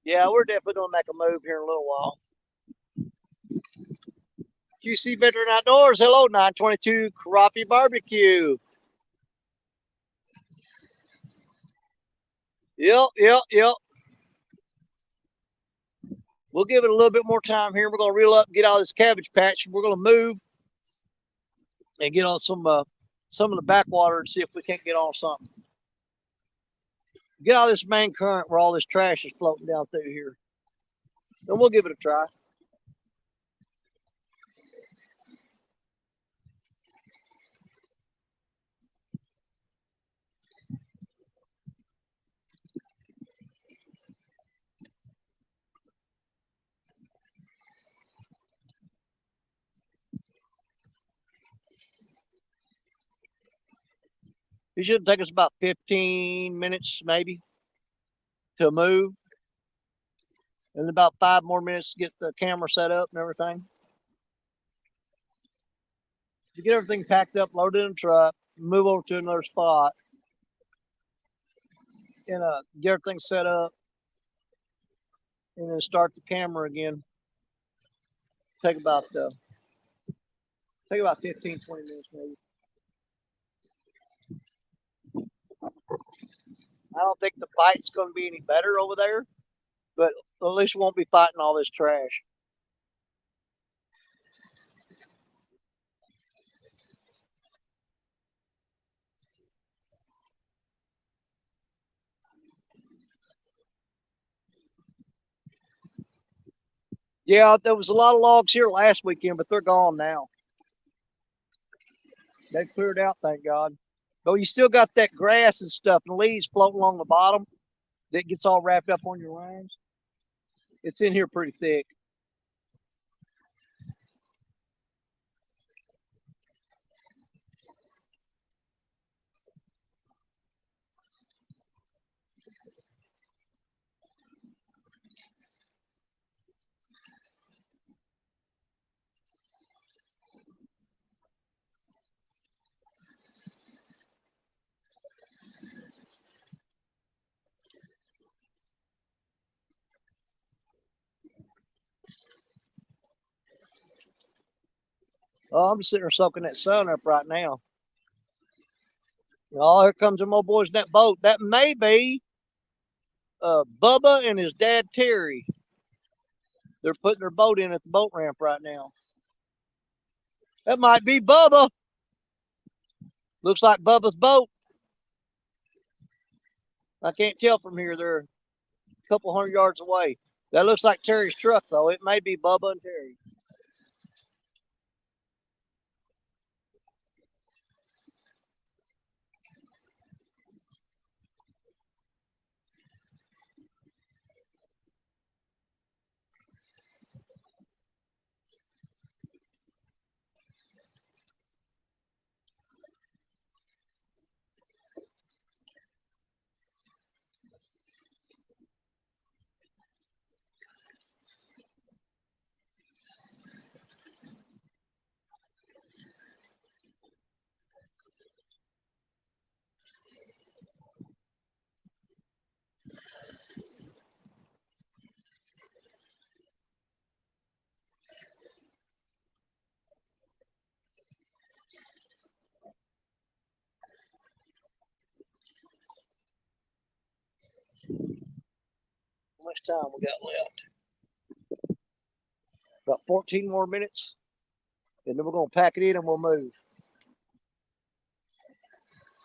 Yeah, we're definitely going to make a move here in a little while. QC Veteran Outdoors, hello, 922 Crappie Barbecue. Yep. We'll give it a little bit more time here. We're going to reel up and get out of this cabbage patch. We're going to move and get on some of the backwater and see if we can't get on something. Get out of this main current where all this trash is floating down through here. And we'll give it a try. It should take us about 15 minutes maybe to move. And about 5 more minutes to get the camera set up and everything. To get everything packed up, loaded in the truck, move over to another spot, and get everything set up, and then start the camera again. Take about 15, 20 minutes maybe. I don't think the fight's going to be any better over there, but at least we won't be fighting all this trash. Yeah, there was a lot of logs here last weekend, but they're gone now. They cleared out, thank God. But you still got that grass and stuff and leaves floating along the bottom that gets all wrapped up on your lines. It's in here pretty thick. Oh, I'm sitting there soaking that sun up right now. Oh, here comes them old boys in that boat. That may be Bubba and his dad Terry. They're putting their boat in at the boat ramp right now. That might be Bubba. Looks like Bubba's boat. I can't tell from here. They're a couple 100 yards away. That looks like Terry's truck, though. It may be Bubba and Terry. How much time we got left? About 14 more minutes. And then we're going to pack it in and we'll move.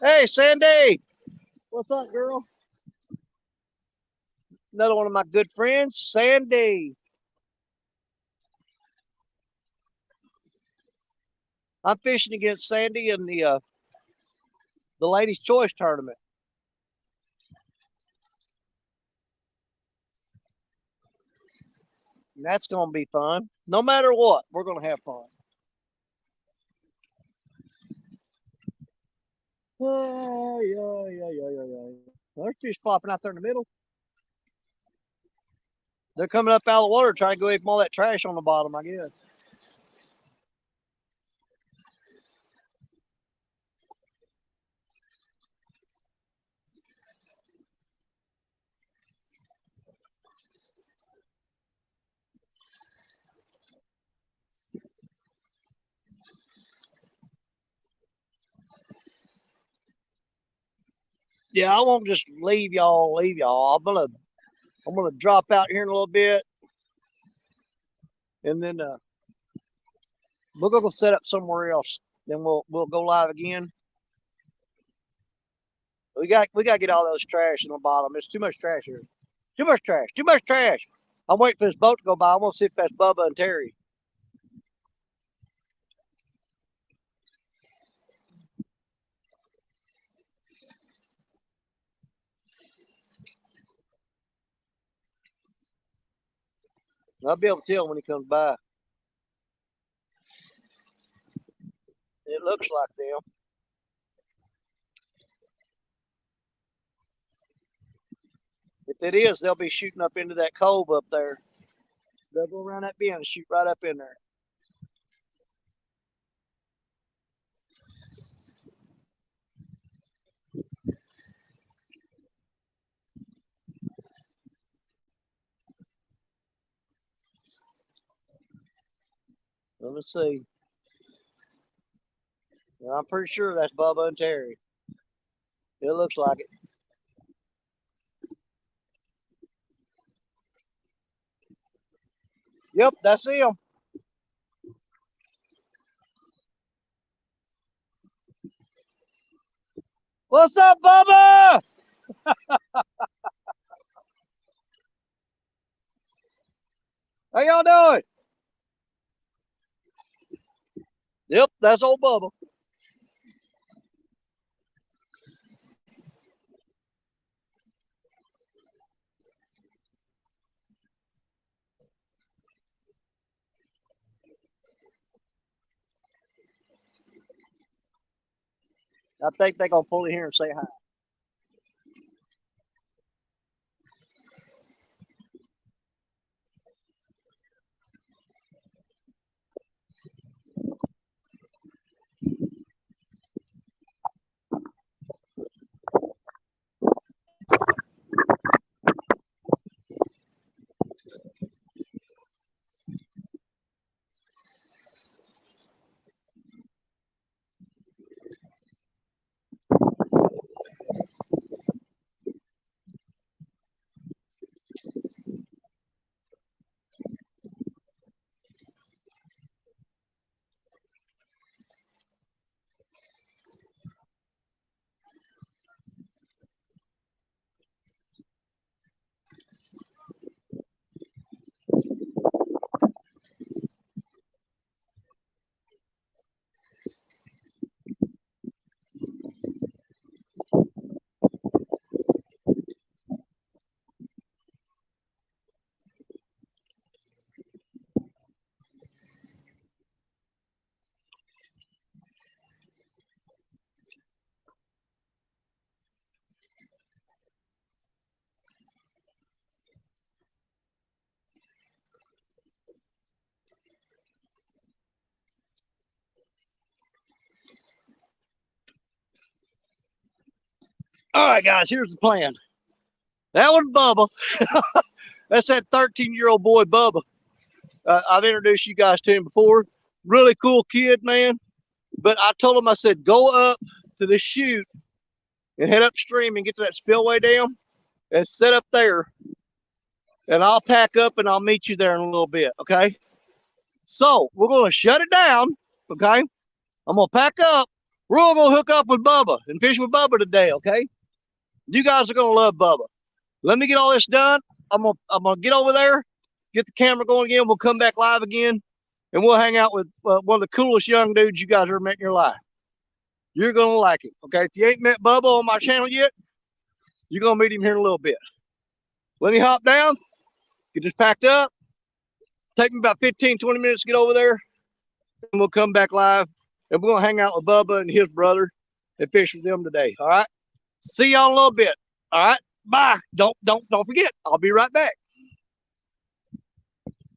Hey, Sandy. What's up, girl? Another one of my good friends, Sandy. I'm fishing against Sandy in the Ladies' Choice Tournament. And that's going to be fun. No matter what, we're going to have fun. Yeah. There's fish flopping out there in the middle. They're coming up out of the water trying to go away from all that trash on the bottom, I guess. Yeah, I won't just leave y'all. I'm gonna drop out here in a little bit, and then we'll go set up somewhere else. Then we'll go live again. We got to get all those trash in the bottom. There's too much trash here. Too much trash. Too much trash. I'm waiting for this boat to go by. I'm gonna see if that's Bubba and Terry. I'll be able to tell when he comes by. It looks like them. If it is, they'll be shooting up into that cove up there. They'll go around that bend and shoot right up in there. Let me see. I'm pretty sure that's Bubba and Terry. It looks like it. Yep, that's him. What's up, Bubba? How y'all doing? Yep, that's old Bubba. I think they're gonna pull in here and say hi. All right, guys, here's the plan. That was Bubba. That's that 13-year-old boy, Bubba. I've introduced you guys to him before. Really cool kid, man. But I told him, I said, go up to the chute and head upstream and get to that spillway dam and set up there. And I'll pack up and I'll meet you there in a little bit, okay? So we're going to shut it down, okay? I'm going to pack up. We're all going to hook up with Bubba and fish with Bubba today, okay? You guys are going to love Bubba. Let me get all this done. gonna get over there, get the camera going again. We'll come back live again, and we'll hang out with one of the coolest young dudes you guys ever met in your life. You're gonna like him. Okay, if you ain't met Bubba on my channel yet, you're gonna meet him here in a little bit. Let me hop down, get this packed up. Take me about 15, 20 minutes to get over there, and we'll come back live, and we're gonna hang out with Bubba and his brother and fish with them today. All right. See y'all in a little bit. All right. Bye. Don't forget. I'll be right back.